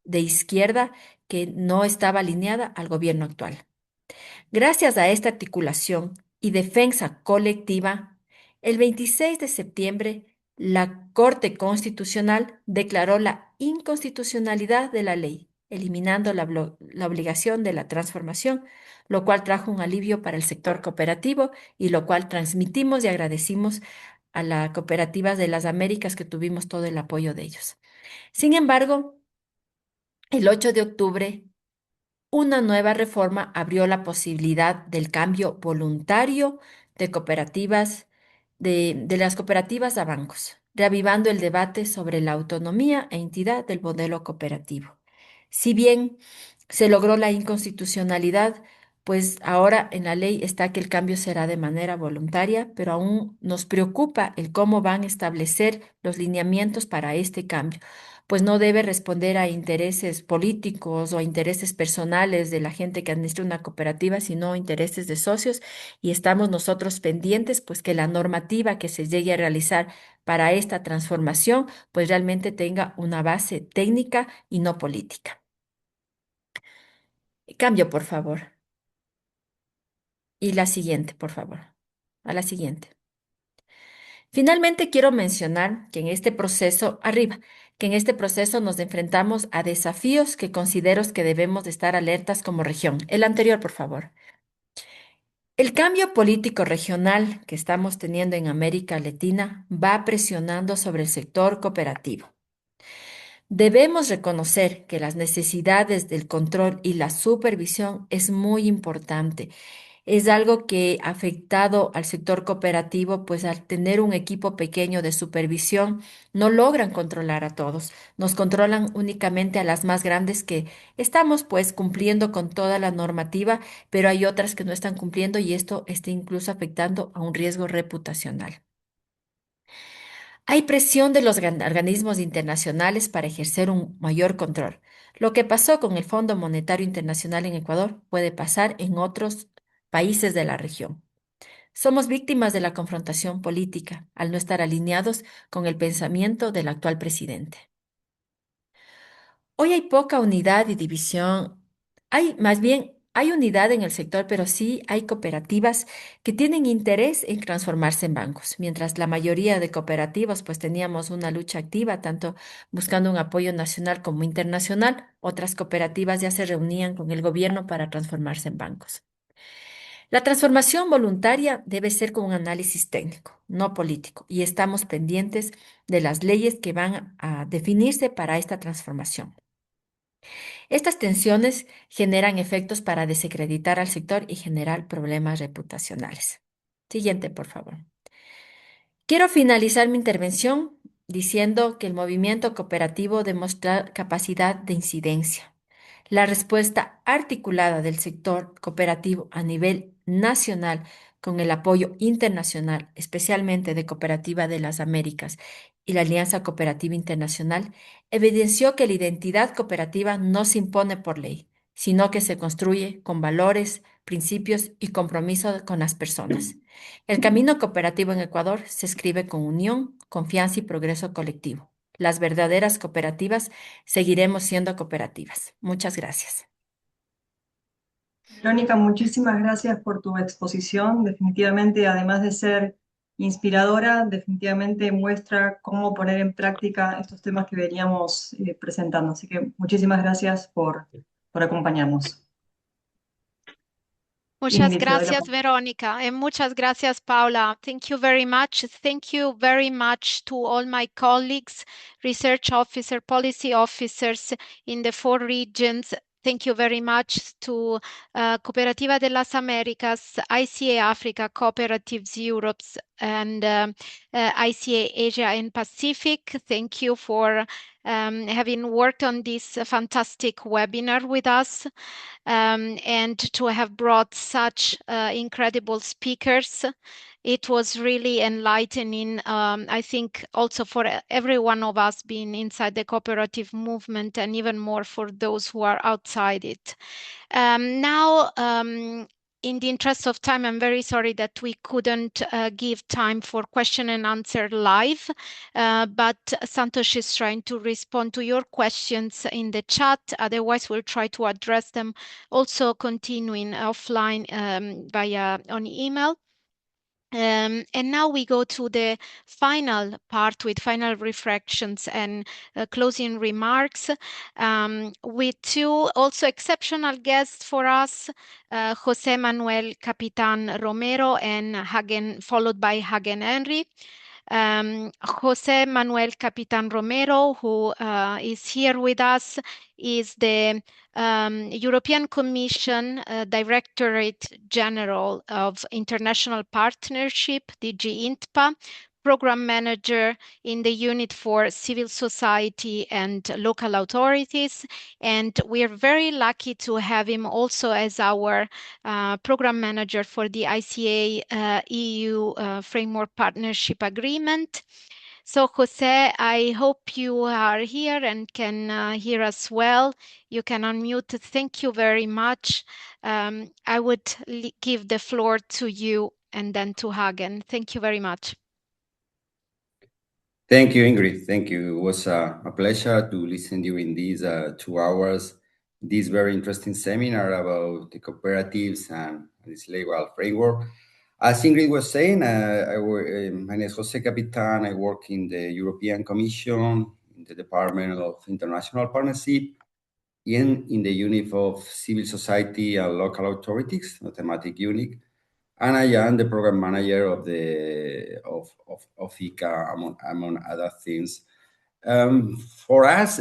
de izquierda que no estaba alineada al gobierno actual. Gracias a esta articulación y defensa colectiva, el 26 de septiembre, la Corte Constitucional declaró la inconstitucionalidad de la ley, eliminando la obligación de la transformación, lo cual trajo un alivio para el sector cooperativo y lo cual transmitimos y agradecimos a las cooperativas de las Américas que tuvimos todo el apoyo de ellos. Sin embargo, el 8 de octubre, una nueva reforma abrió la posibilidad del cambio voluntario de cooperativas de las cooperativas a bancos, reavivando el debate sobre la autonomía e entidad del modelo cooperativo. Si bien se logró la inconstitucionalidad, pues ahora en la ley está que el cambio será de manera voluntaria, pero aún nos preocupa el cómo van a establecer los lineamientos para este cambio, pues no debe responder a intereses políticos o a intereses personales de la gente que administra una cooperativa, sino intereses de socios, y estamos nosotros pendientes, pues que la normativa que se llegue a realizar para esta transformación, pues realmente tenga una base técnica y no política. Cambio, por favor. Y la siguiente, por favor. A la siguiente. Finalmente, quiero mencionar que en este proceso, arriba, que en este proceso nos enfrentamos a desafíos que considero que debemos de estar alertas como región. El anterior, por favor. El cambio político regional que estamos teniendo en América Latina va presionando sobre el sector cooperativo. Debemos reconocer que las necesidades del control y la supervisión es muy importante. Es algo que ha afectado al sector cooperativo, pues al tener un equipo pequeño de supervisión, no logran controlar a todos. Nos controlan únicamente a las más grandes que estamos pues cumpliendo con toda la normativa, pero hay otras que no están cumpliendo y esto está incluso afectando a un riesgo reputacional. Hay presión de los organismos internacionales para ejercer un mayor control. Lo que pasó con el Fondo Monetario Internacional en Ecuador puede pasar en otros países de la región. Somos víctimas de la confrontación política al no estar alineados con el pensamiento del actual presidente. Hoy hay poca unidad y división. Hay unidad en el sector, pero sí hay cooperativas que tienen interés en transformarse en bancos, mientras la mayoría de cooperativas pues teníamos una lucha activa, tanto buscando un apoyo nacional como internacional. Otras cooperativas ya se reunían con el gobierno para transformarse en bancos. La transformación voluntaria debe ser con un análisis técnico, no político, y estamos pendientes de las leyes que van a definirse para esta transformación. Estas tensiones generan efectos para desacreditar al sector y generar problemas reputacionales. Siguiente, por favor. Quiero finalizar mi intervención diciendo que el movimiento cooperativo demuestra capacidad de incidencia. La respuesta articulada del sector cooperativo a nivel nacional con el apoyo internacional, especialmente de Cooperativa de las Américas y la Alianza Cooperativa Internacional, evidenció que la identidad cooperativa no se impone por ley, sino que se construye con valores, principios y compromiso con las personas. El camino cooperativo en Ecuador se escribe con unión, confianza y progreso colectivo. Las verdaderas cooperativas seguiremos siendo cooperativas. Muchas gracias. Verónica, muchísimas gracias por tu exposición. Definitivamente, además de ser inspiradora, definitivamente muestra cómo poner en práctica estos temas que veníamos presentando. Así que muchísimas gracias por acompañarnos. Muchas Ingrid, te doy la gracias, Verónica, and muchas gracias, Paula. Thank you very much. Thank you very much to all my colleagues, research officer, policy officers in the 4 regions. Thank you very much to Cooperativa de las Américas, ICA Africa, Cooperatives Europe, and ICA Asia and Pacific. Thank you for having worked on this fantastic webinar with us. And to have brought such incredible speakers. It was really enlightening, I think, also for every one of us being inside the cooperative movement, and even more for those who are outside it. Now, in the interest of time, I'm very sorry that we couldn't give time for question and answer live, but Santosh is trying to respond to your questions in the chat. Otherwise, we'll try to address them also continuing offline on email. And now we go to the final part with final reflections and closing remarks with 2 also exceptional guests for us, Jose Manuel Capitan Romero and followed by Hagen Henry. Jose Manuel Capitan Romero, who is here with us, is the European Commission Directorate General of International Partnership, DG INTPA, Program Manager in the Unit for Civil Society and Local Authorities. And we are very lucky to have him also as our Program Manager for the ICA EU Framework Partnership Agreement. So, Jose, I hope you are here and can hear us well. You can unmute. Thank you very much. I would give the floor to you and then to Hagen. Thank you very much. Thank you, Ingrid. Thank you. It was a pleasure to listen during these 2 hours, this very interesting seminar about the cooperatives and this legal framework. As Ingrid was saying, my name is Jose Capitan. I work in the European Commission, in the Department of International Partnership, in the unit of Civil Society and Local Authorities, the thematic unit. And I am the program manager of ICA, among other things. For us,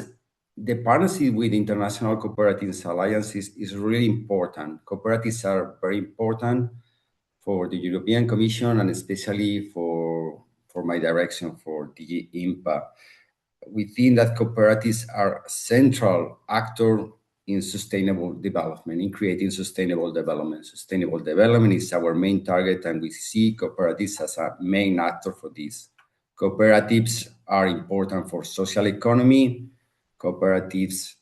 the partnership with International Cooperative Alliance is really important. Cooperatives are very important for the European Commission and especially for my direction for the INPA. We think that cooperatives are central actor in sustainable development, in creating sustainable development. Sustainable development is our main target, and we see cooperatives as a main actor for this. Cooperatives are important for social economy. Cooperatives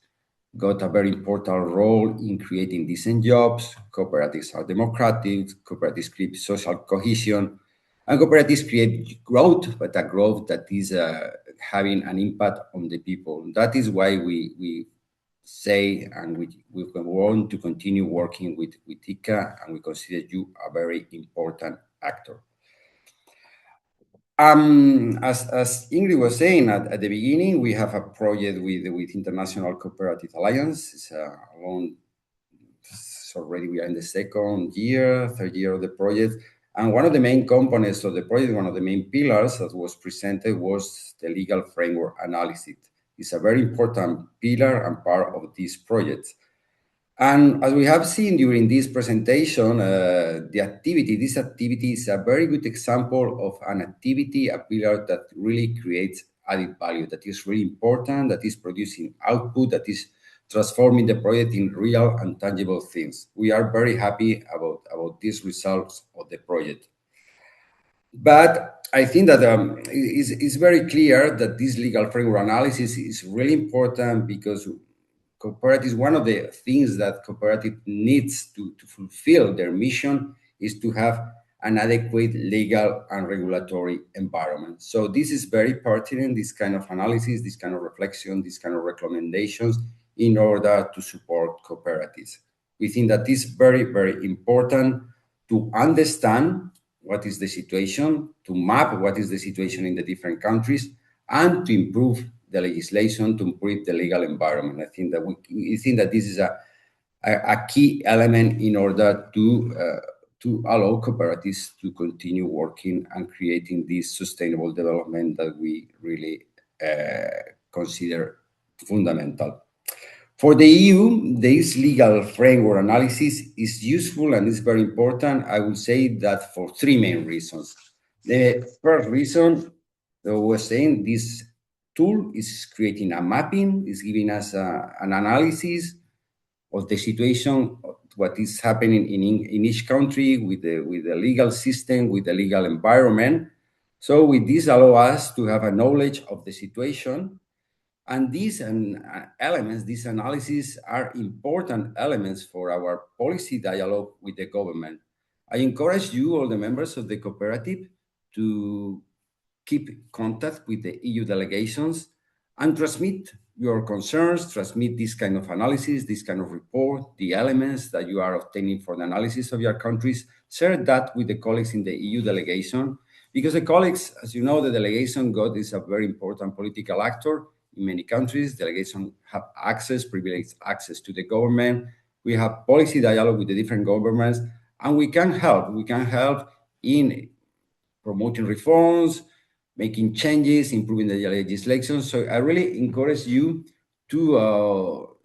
got a very important role in creating decent jobs. Cooperatives are democratic. Cooperatives create social cohesion. And cooperatives create growth, but a growth that is having an impact on the people. That is why we say, and we want to continue working with ICA, and we consider you a very important actor. As Ingrid was saying at the beginning, we have a project with International Cooperative Alliance. It's already we are in the third year of the project. And one of the main components of the project, one of the main pillars that was presented was the legal framework analysis. It's a very important pillar and part of this project. And as we have seen during this presentation, this activity is a very good example of an activity, a pillar that really creates added value, that is really important, that is producing output, that is transforming the project in real and tangible things. We are very happy about these results of the project. But I think that it's very clear that this legal framework analysis is really important because cooperatives, one of the things that cooperative needs to fulfill their mission is to have an adequate legal and regulatory environment. So this is very pertinent, this kind of analysis, this kind of reflection, this kind of recommendations in order to support cooperatives. We think that it's very, very important to understand what is the situation, to map what is the situation in the different countries, and to improve the legislation, to improve the legal environment. I think that we think that this is a key element in order to allow cooperatives to continue working and creating this sustainable development that we really consider fundamental. For the EU, this legal framework analysis is useful and is very important. I would say that for three main reasons. The first reason, I was saying, this tool is creating a mapping, is giving us an analysis of the situation, of what is happening in each country with the legal system, with the legal environment. So with this allow us to have a knowledge of the situation. And these elements, these analyses are important elements for our policy dialogue with the government. I encourage you, all the members of the cooperative, to keep contact with the EU delegations and transmit your concerns, transmit this kind of analysis, this kind of report, the elements that you are obtaining for the analysis of your countries. Share that with the colleagues in the EU delegation, because the colleagues, as you know, the delegation is a very important political actor. In many countries, delegations have privileged access to the government. We have policy dialogue with the different governments, and we can help. We can help in promoting reforms. making changes, improving the legislation. So I really encourage you to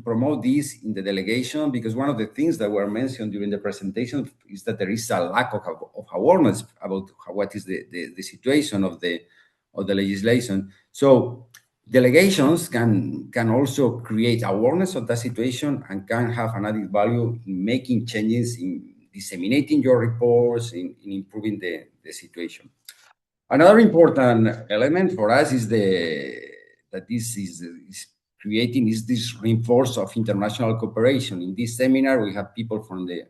promote this in the delegation, because one of the things that were mentioned during the presentation is that there is a lack of awareness about what is the situation of the legislation. So delegations can also create awareness of that situation and can have an added value in making changes, in disseminating your reports, in improving the situation. Another important element for us is that this is creating this reinforce of international cooperation. In this seminar, we have people from the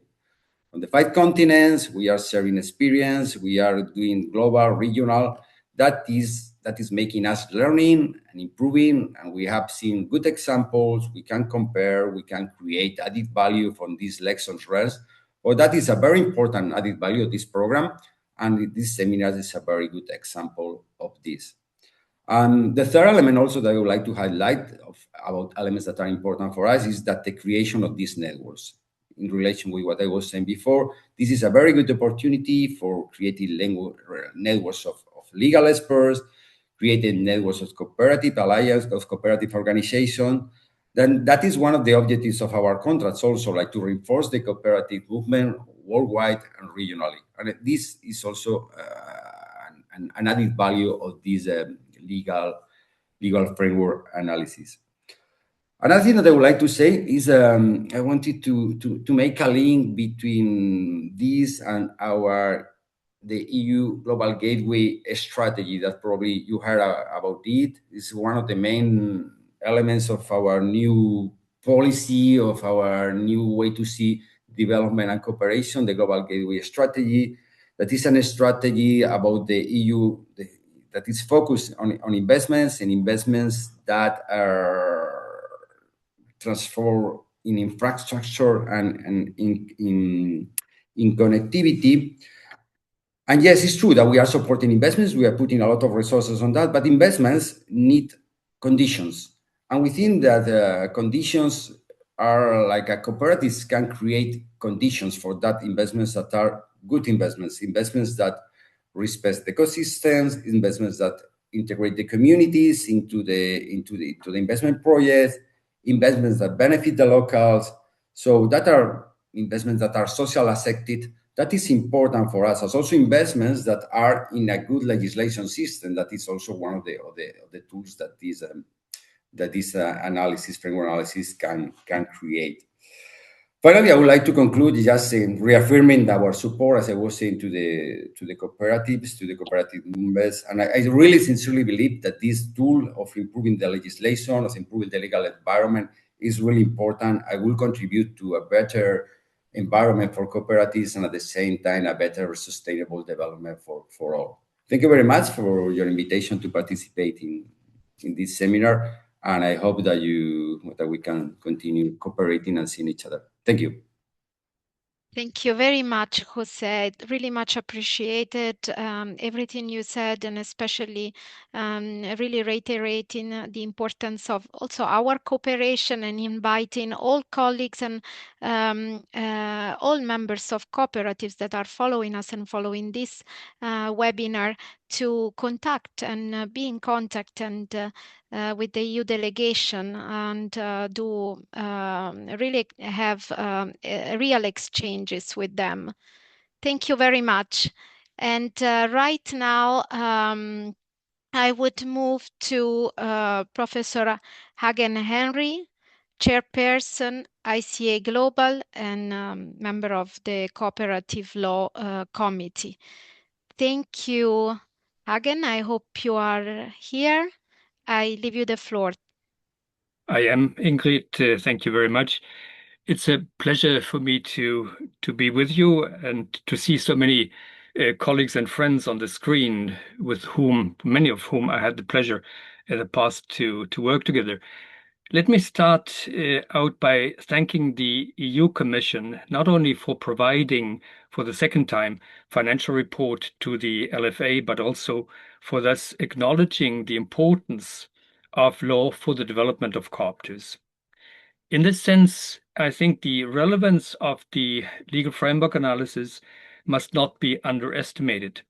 5 continents. We are sharing experience. We are doing global, regional. That is making us learning and improving, and we have seen good examples. We can compare. We can create added value from these lessons learned. Well, that is a very important added value of this program, and this seminar is a very good example of this. The third element also that I would like to highlight about elements that are important for us is that the creation of these networks. In relation with what I was saying before, this is a very good opportunity for creating networks of legal experts, creating networks of cooperative alliance, of cooperative organization. Then that is one of the objectives of our contracts also, like to reinforce the cooperative movement worldwide and regionally. And this is also an added value of this legal framework analysis. Another thing that I would like to say is I wanted to make a link between this and the EU Global Gateway strategy that probably you heard about it. It's one of the main elements of our new policy, of our new way to see development and cooperation, the Global Gateway strategy. That is a strategy about the EU that is focused on investments, and investments that are transformed in infrastructure and in connectivity. And yes, it's true that we are supporting investments. We are putting a lot of resources on that, but investments need conditions. And within that, conditions are like cooperatives can create conditions for that investments that are good investments, investments that respect the ecosystems, investments that integrate the communities into the investment projects, investments that benefit the locals. So that are investments that are social accepted. That is important for us. As also investments that are in a good legislation system. That is also one of the tools that this analysis, framework analysis, can create. Finally, I would like to conclude just reaffirming our support, as I was saying, to the cooperatives, to the cooperative members. And I really sincerely believe that this tool of improving the legislation, of improving the legal environment, is really important. I will contribute to a better environment for cooperatives and at the same time a better sustainable development for all. Thank you very much for your invitation to participate in this seminar, and I hope that we can continue cooperating and seeing each other. Thank you. Thank you very much, Jose. Really much appreciated everything you said, and especially really reiterating the importance of also our cooperation and inviting all colleagues and all members of cooperatives that are following us and following this webinar to contact and be in contact and with the EU delegation and do really have real exchanges with them. Thank you very much. And right now, I would move to Professor Hagen Henry, Chairperson, ICA Global, and member of the Cooperative Law Committee. Thank you, Hagen. I hope you are here. I leave you the floor. I am, Ingrid. Thank you very much. It's a pleasure for me to be with you and to see so many colleagues and friends on the screen, with many of whom I had the pleasure in the past to work together. Let me start out by thanking the EU Commission, not only for providing, for the second time, financial report to the LFA, but also for thus acknowledging the importance of law for the development of cooperatives. In this sense, I think the relevance of the legal framework analysis must not be underestimated.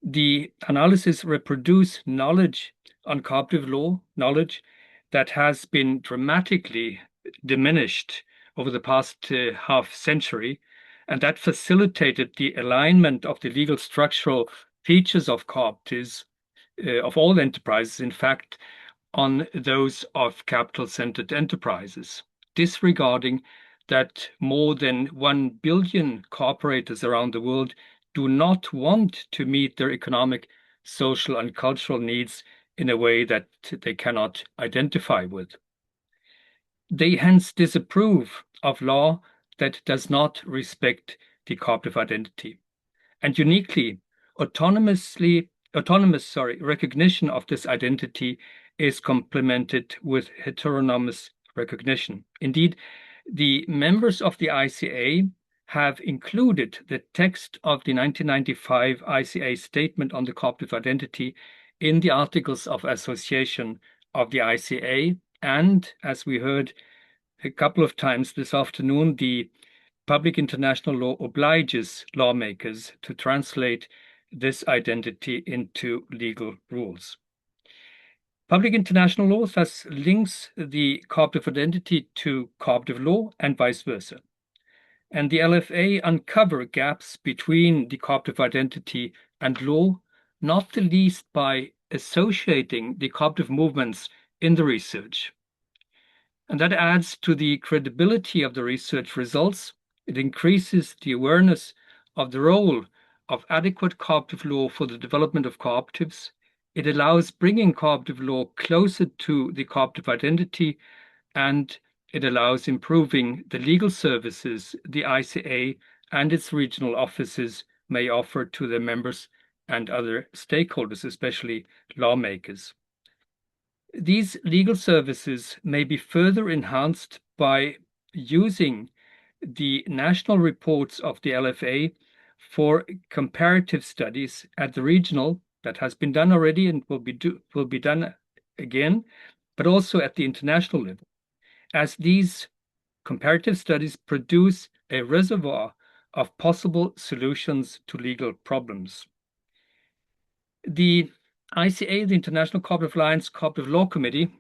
The analysis reproduce knowledge on cooperative law, knowledge that has been dramatically diminished over the past half century, and that facilitated the alignment of the legal structural features of cooperatives, of all enterprises, in fact, on those of capital-centered enterprises, disregarding that more than 1 billion cooperators around the world do not want to meet their economic, social, and cultural needs in a way that they cannot identify with. They hence disapprove of law that does not respect the cooperative identity. And uniquely, autonomous recognition of this identity is complemented with heteronomous recognition. Indeed, the members of the ICA have included the text of the 1995 ICA Statement on the Cooperative Identity in the Articles of Association of the ICA, and, as we heard a couple of times this afternoon, the public international law obliges lawmakers to translate this identity into legal rules. Public international law thus links the cooperative identity to cooperative law and vice versa. And the LFA uncover gaps between the cooperative identity and law, not the least by associating the cooperative movements in the research. And that adds to the credibility of the research results. It increases the awareness of the role of adequate cooperative law for the development of cooperatives. It allows bringing cooperative law closer to the cooperative identity, and it allows improving the legal services the ICA and its regional offices may offer to their members and other stakeholders, especially lawmakers. These legal services may be further enhanced by using the national reports of the LFA for comparative studies at the regional, that has been done already and will be done again, but also at the international level, as these comparative studies produce a reservoir of possible solutions to legal problems. The ICA, the International Cooperative Alliance Cooperative Law Committee,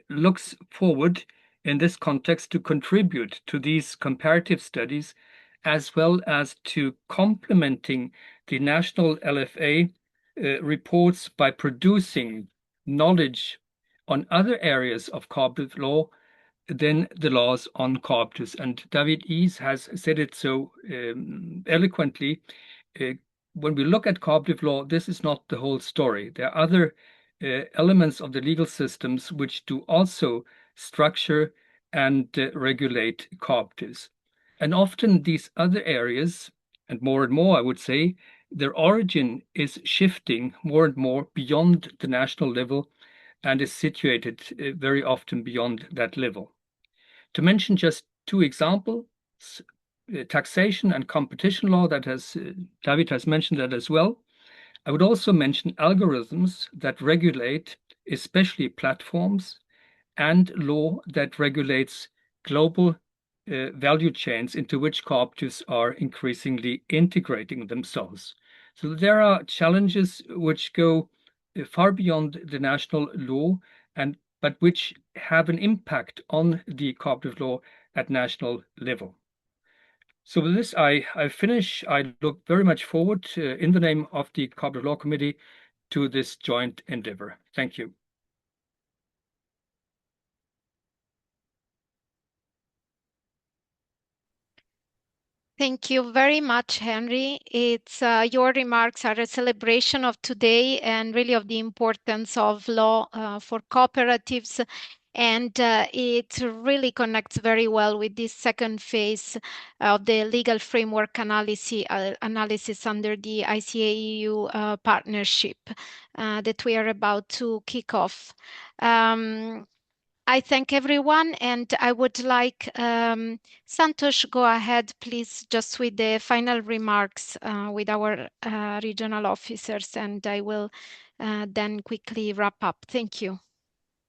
looks forward in this context to contribute to these comparative studies, as well as to complementing the national LFA reports by producing knowledge on other areas of cooperative law than the laws on cooperatives. And David Ease has said it so eloquently. When we look at cooperative law, this is not the whole story. There are other elements of the legal systems which do also structure and regulate cooperatives. And often these other areas, and more, I would say, their origin is shifting more and more beyond the national level and is situated very often beyond that level. To mention just two examples, taxation and competition law, that David has mentioned that as well. I would also mention algorithms that regulate, especially platforms, and law that regulates global value chains into which cooperatives are increasingly integrating themselves. So there are challenges which go far beyond the national law, but which have an impact on the cooperative law at national level. So with this, I finish. I look very much forward in the name of the Cooperative Law Committee to this joint endeavor. Thank you. Thank you very much, Henry. It's your remarks are a celebration of today and really of the importance of law for cooperatives. And it really connects very well with this second phase of the legal framework analysis under the ICA EU partnership that we are about to kick off. I thank everyone, and I would like Santosh, go ahead, please, just with the final remarks with our regional officers, and I will then quickly wrap up. Thank you.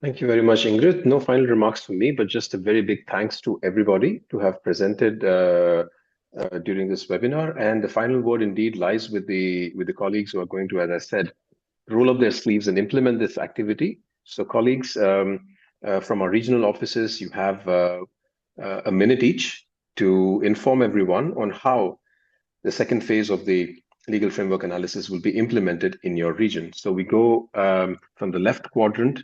Thank you very much, Ingrid. No final remarks from me, but just a very big thanks to everybody to have presented during this webinar. And the final word indeed lies with the colleagues who are going to, as I said, roll up their sleeves and implement this activity. So colleagues from our regional offices, you have a minute each to inform everyone on how the second phase of the legal framework analysis will be implemented in your region. So we go from the left quadrant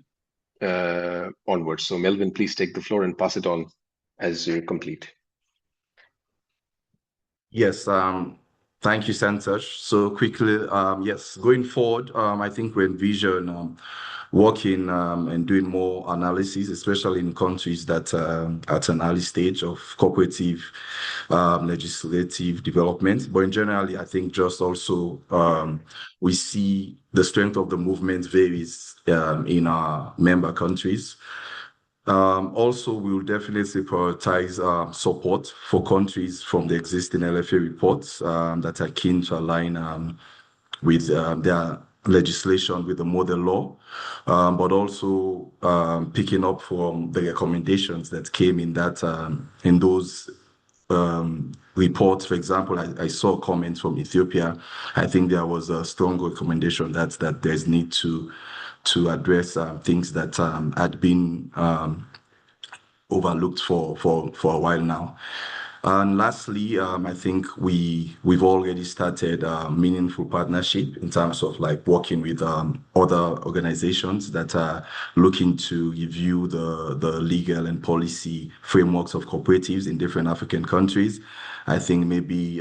onwards. So Melvin, please take the floor and pass it on as you complete. Yes, thank you, Santosh. So quickly, yes, going forward, I think we envision working and doing more analysis, especially in countries that at an early stage of cooperative legislative development. But in general, I think just also we see the strength of the movement varies in our member countries. Also, we will definitely prioritize support for countries from the existing LFA reports that are keen to align with their legislation with the model law, but also picking up from the recommendations that came in that in those reports. For example, I saw comments from Ethiopia. I think there was a strong recommendation that there's need to address things that had been overlooked for a while now. And lastly, I think we've already started a meaningful partnership in terms of like working with other organizations that are looking to review the legal and policy frameworks of cooperatives in different African countries. I think maybe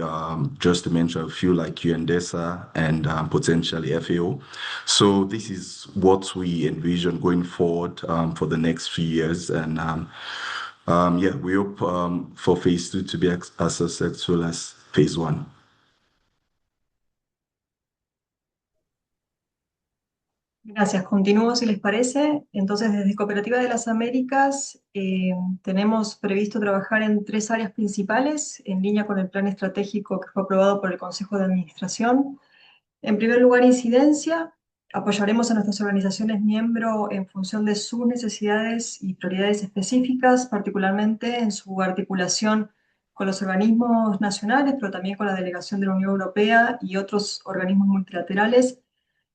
just to mention a few like UNDESA and potentially FAO. So this is what we envision going forward for the next few years. And yeah, we hope for phase 2 to be as successful as phase 1. Gracias. Continúo si les parece. Entonces, desde Cooperativa de las Américas tenemos previsto trabajar en 3 áreas principales en línea con el plan estratégico que fue aprobado por el Consejo de Administración. En primer lugar, incidencia. Apoyaremos a nuestras organizaciones miembro en función de sus necesidades y prioridades específicas, particularmente en su articulación con los organismos nacionales, pero también con la delegación de la Unión Europea y otros organismos multilaterales,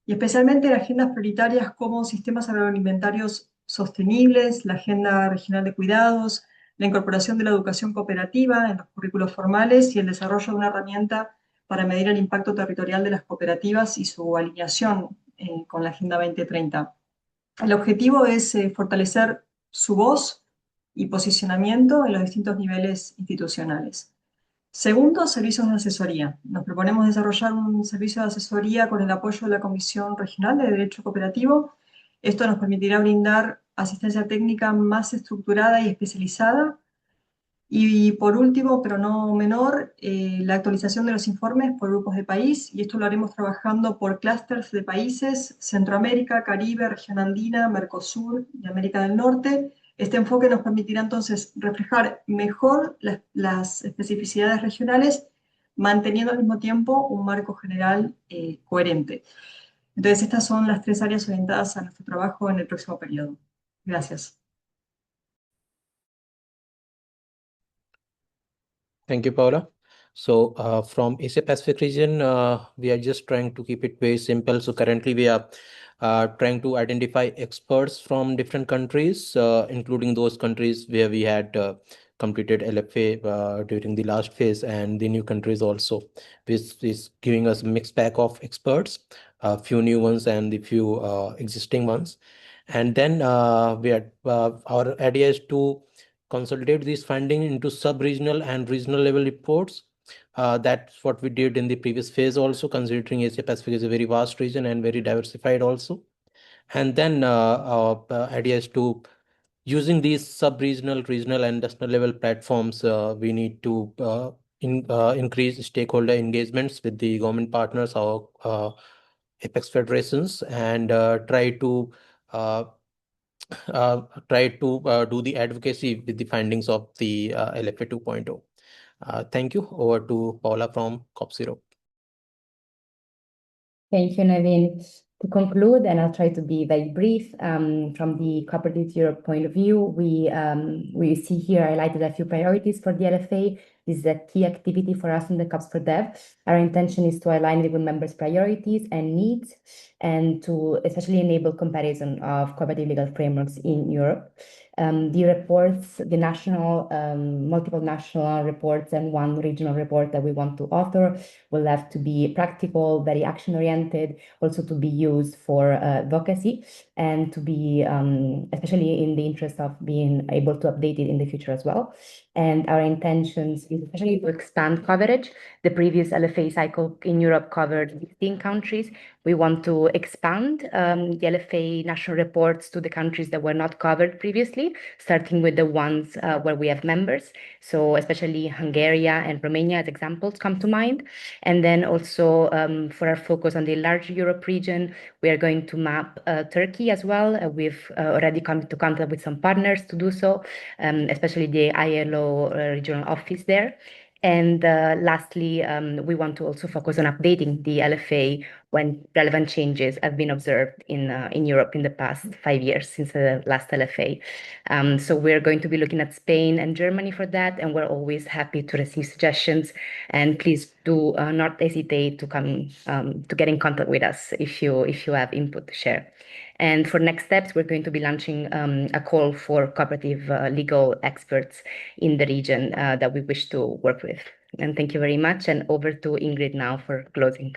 y especialmente en agendas prioritarias como sistemas agroalimentarios sostenibles, la Agenda Regional de Cuidados, la incorporación de la educación cooperativa en los currículos formales y el desarrollo de una herramienta para medir el impacto territorial de las cooperativas y su alineación con la Agenda 2030. El objetivo es fortalecer su voz y posicionamiento en los distintos niveles institucionales. Segundo, servicios de asesoría. Nos proponemos desarrollar un servicio de asesoría con el apoyo de la Comisión Regional de Derecho Cooperativo. Esto nos permitirá brindar asistencia técnica más estructurada y especializada. Y por último, pero no menor, la actualización de los informes por grupos de país, y esto lo haremos trabajando por clústeres de países: Centroamérica, Caribe, región andina, Mercosur y América del Norte. Este enfoque nos permitirá entonces reflejar mejor las especificidades regionales, manteniendo al mismo tiempo un marco general coherente. Entonces, estas son las 3 áreas orientadas a nuestro trabajo en el próximo periodo. Gracias. Thank you, Paula. So from Asia Pacific region, we are just trying to keep it very simple. So currently we are trying to identify experts from different countries, including those countries where we had completed LFA during the last phase, and the new countries also. This is giving us a mixed bag of experts, a few new ones and the few existing ones. And then our idea is to consolidate these findings into sub-regional and regional level reports. That's what we did in the previous phase also, considering Asia Pacific is a very vast region and very diversified also. And then our idea is to, using these sub-regional, regional and national level platforms, we need to increase stakeholder engagements with the government partners, our apex federations, and try to do the advocacy with the findings of the LFA 2.0. Thank you. Over to Paula from Cooperativas Europe. Thank you, Naveen. To conclude, and I'll try to be very brief, from the Cooperatives Europe point of view, we see here highlighted a few priorities for the LFA. This is a key activity for us in the COPS for Dev. Our intention is to align it with members' priorities and needs, and to especially enable comparison of cooperative legal frameworks in Europe. The reports, the national, multiple national reports and one regional report that we want to author will have to be practical, very action-oriented, also to be used for advocacy, and to be, especially in the interest of being able to update it in the future as well. And our intentions is especially to expand coverage. The previous LFA cycle in Europe covered 15 countries. We want to expand the LFA national reports to the countries that were not covered previously, starting with the ones where we have members. So especially Hungary and Romania as examples come to mind. And then also for our focus on the large Europe region, we are going to map Turkey as well. We've already come into contact with some partners to do so, especially the ILO regional office there. And lastly, we want to also focus on updating the LFA when relevant changes have been observed in Europe in the past 5 years since the last LFA. So we're going to be looking at Spain and Germany for that, and we're always happy to receive suggestions. And please do not hesitate to come to get in contact with us if you have input to share. And for next steps, we're going to be launching a call for cooperative legal experts in the region that we wish to work with. And thank you very much. And over to Ingrid now for closing.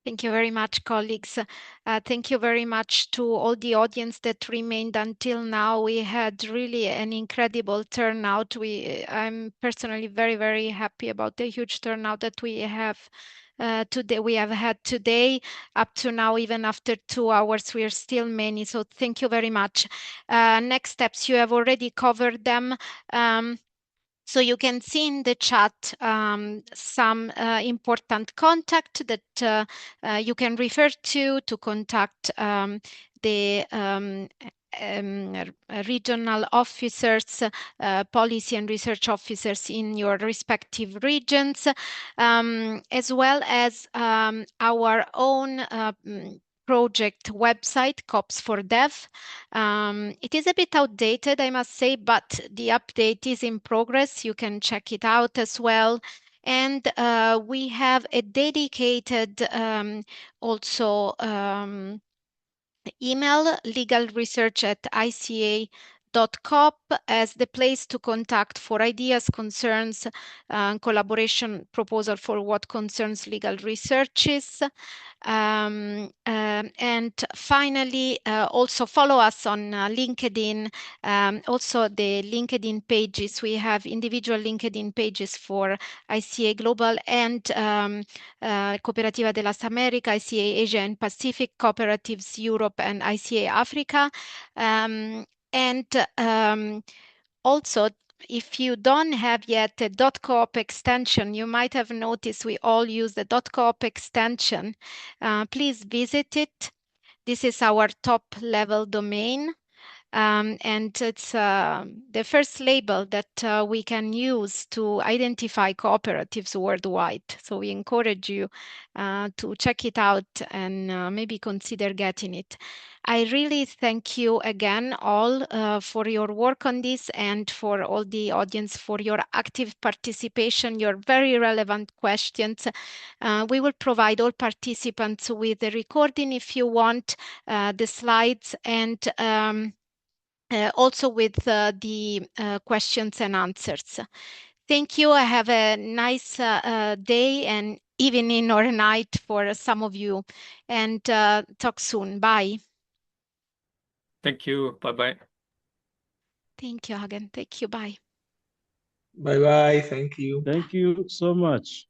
Thank you very much, colleagues. Thank you very much to all the audience that remained until now. We had really an incredible turnout. I'm personally very, very happy about the huge turnout that we have today. We have had today. Up to now, even after 2 hours, we are still many. So thank you very much. Next steps, you have already covered them. So you can see in the chat some important contact that you can refer to contact the regional officers, policy and research officers in your respective regions, as well as our own project website, COPS for Dev. It is a bit outdated, I must say, but the update is in progress. You can check it out as well. And we have a dedicated also email, legalresearch@ica.coop, as the place to contact for ideas, concerns, collaboration proposal for what concerns legal researches. And finally, also follow us on LinkedIn. Also the LinkedIn pages, we have individual LinkedIn pages for ICA Global and Cooperativa de las Américas, ICA Asia and Pacific, Cooperatives Europe and ICA Africa. Also, if you don't have yet a .coop extension, you might have noticed we all use the .coop extension. Please visit it. This is our top level domain. And it's the first label that we can use to identify cooperatives worldwide. So we encourage you to check it out and maybe consider getting it. I really thank you again all for your work on this, and for all the audience for your active participation, your very relevant questions. We will provide all participants with the recording if you want, the slides, and also with the questions and answers. Thank you. Have a nice day and evening or night for some of you, and talk soon. Bye. Thank you. Bye-bye. Thank you, Hagen. Thank you. Bye. Bye-bye. Thank you. Thank you so much.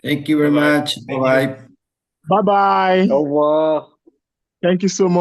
Thank you very much. Bye-bye. Bye-bye. Au revoir. Thank you so much.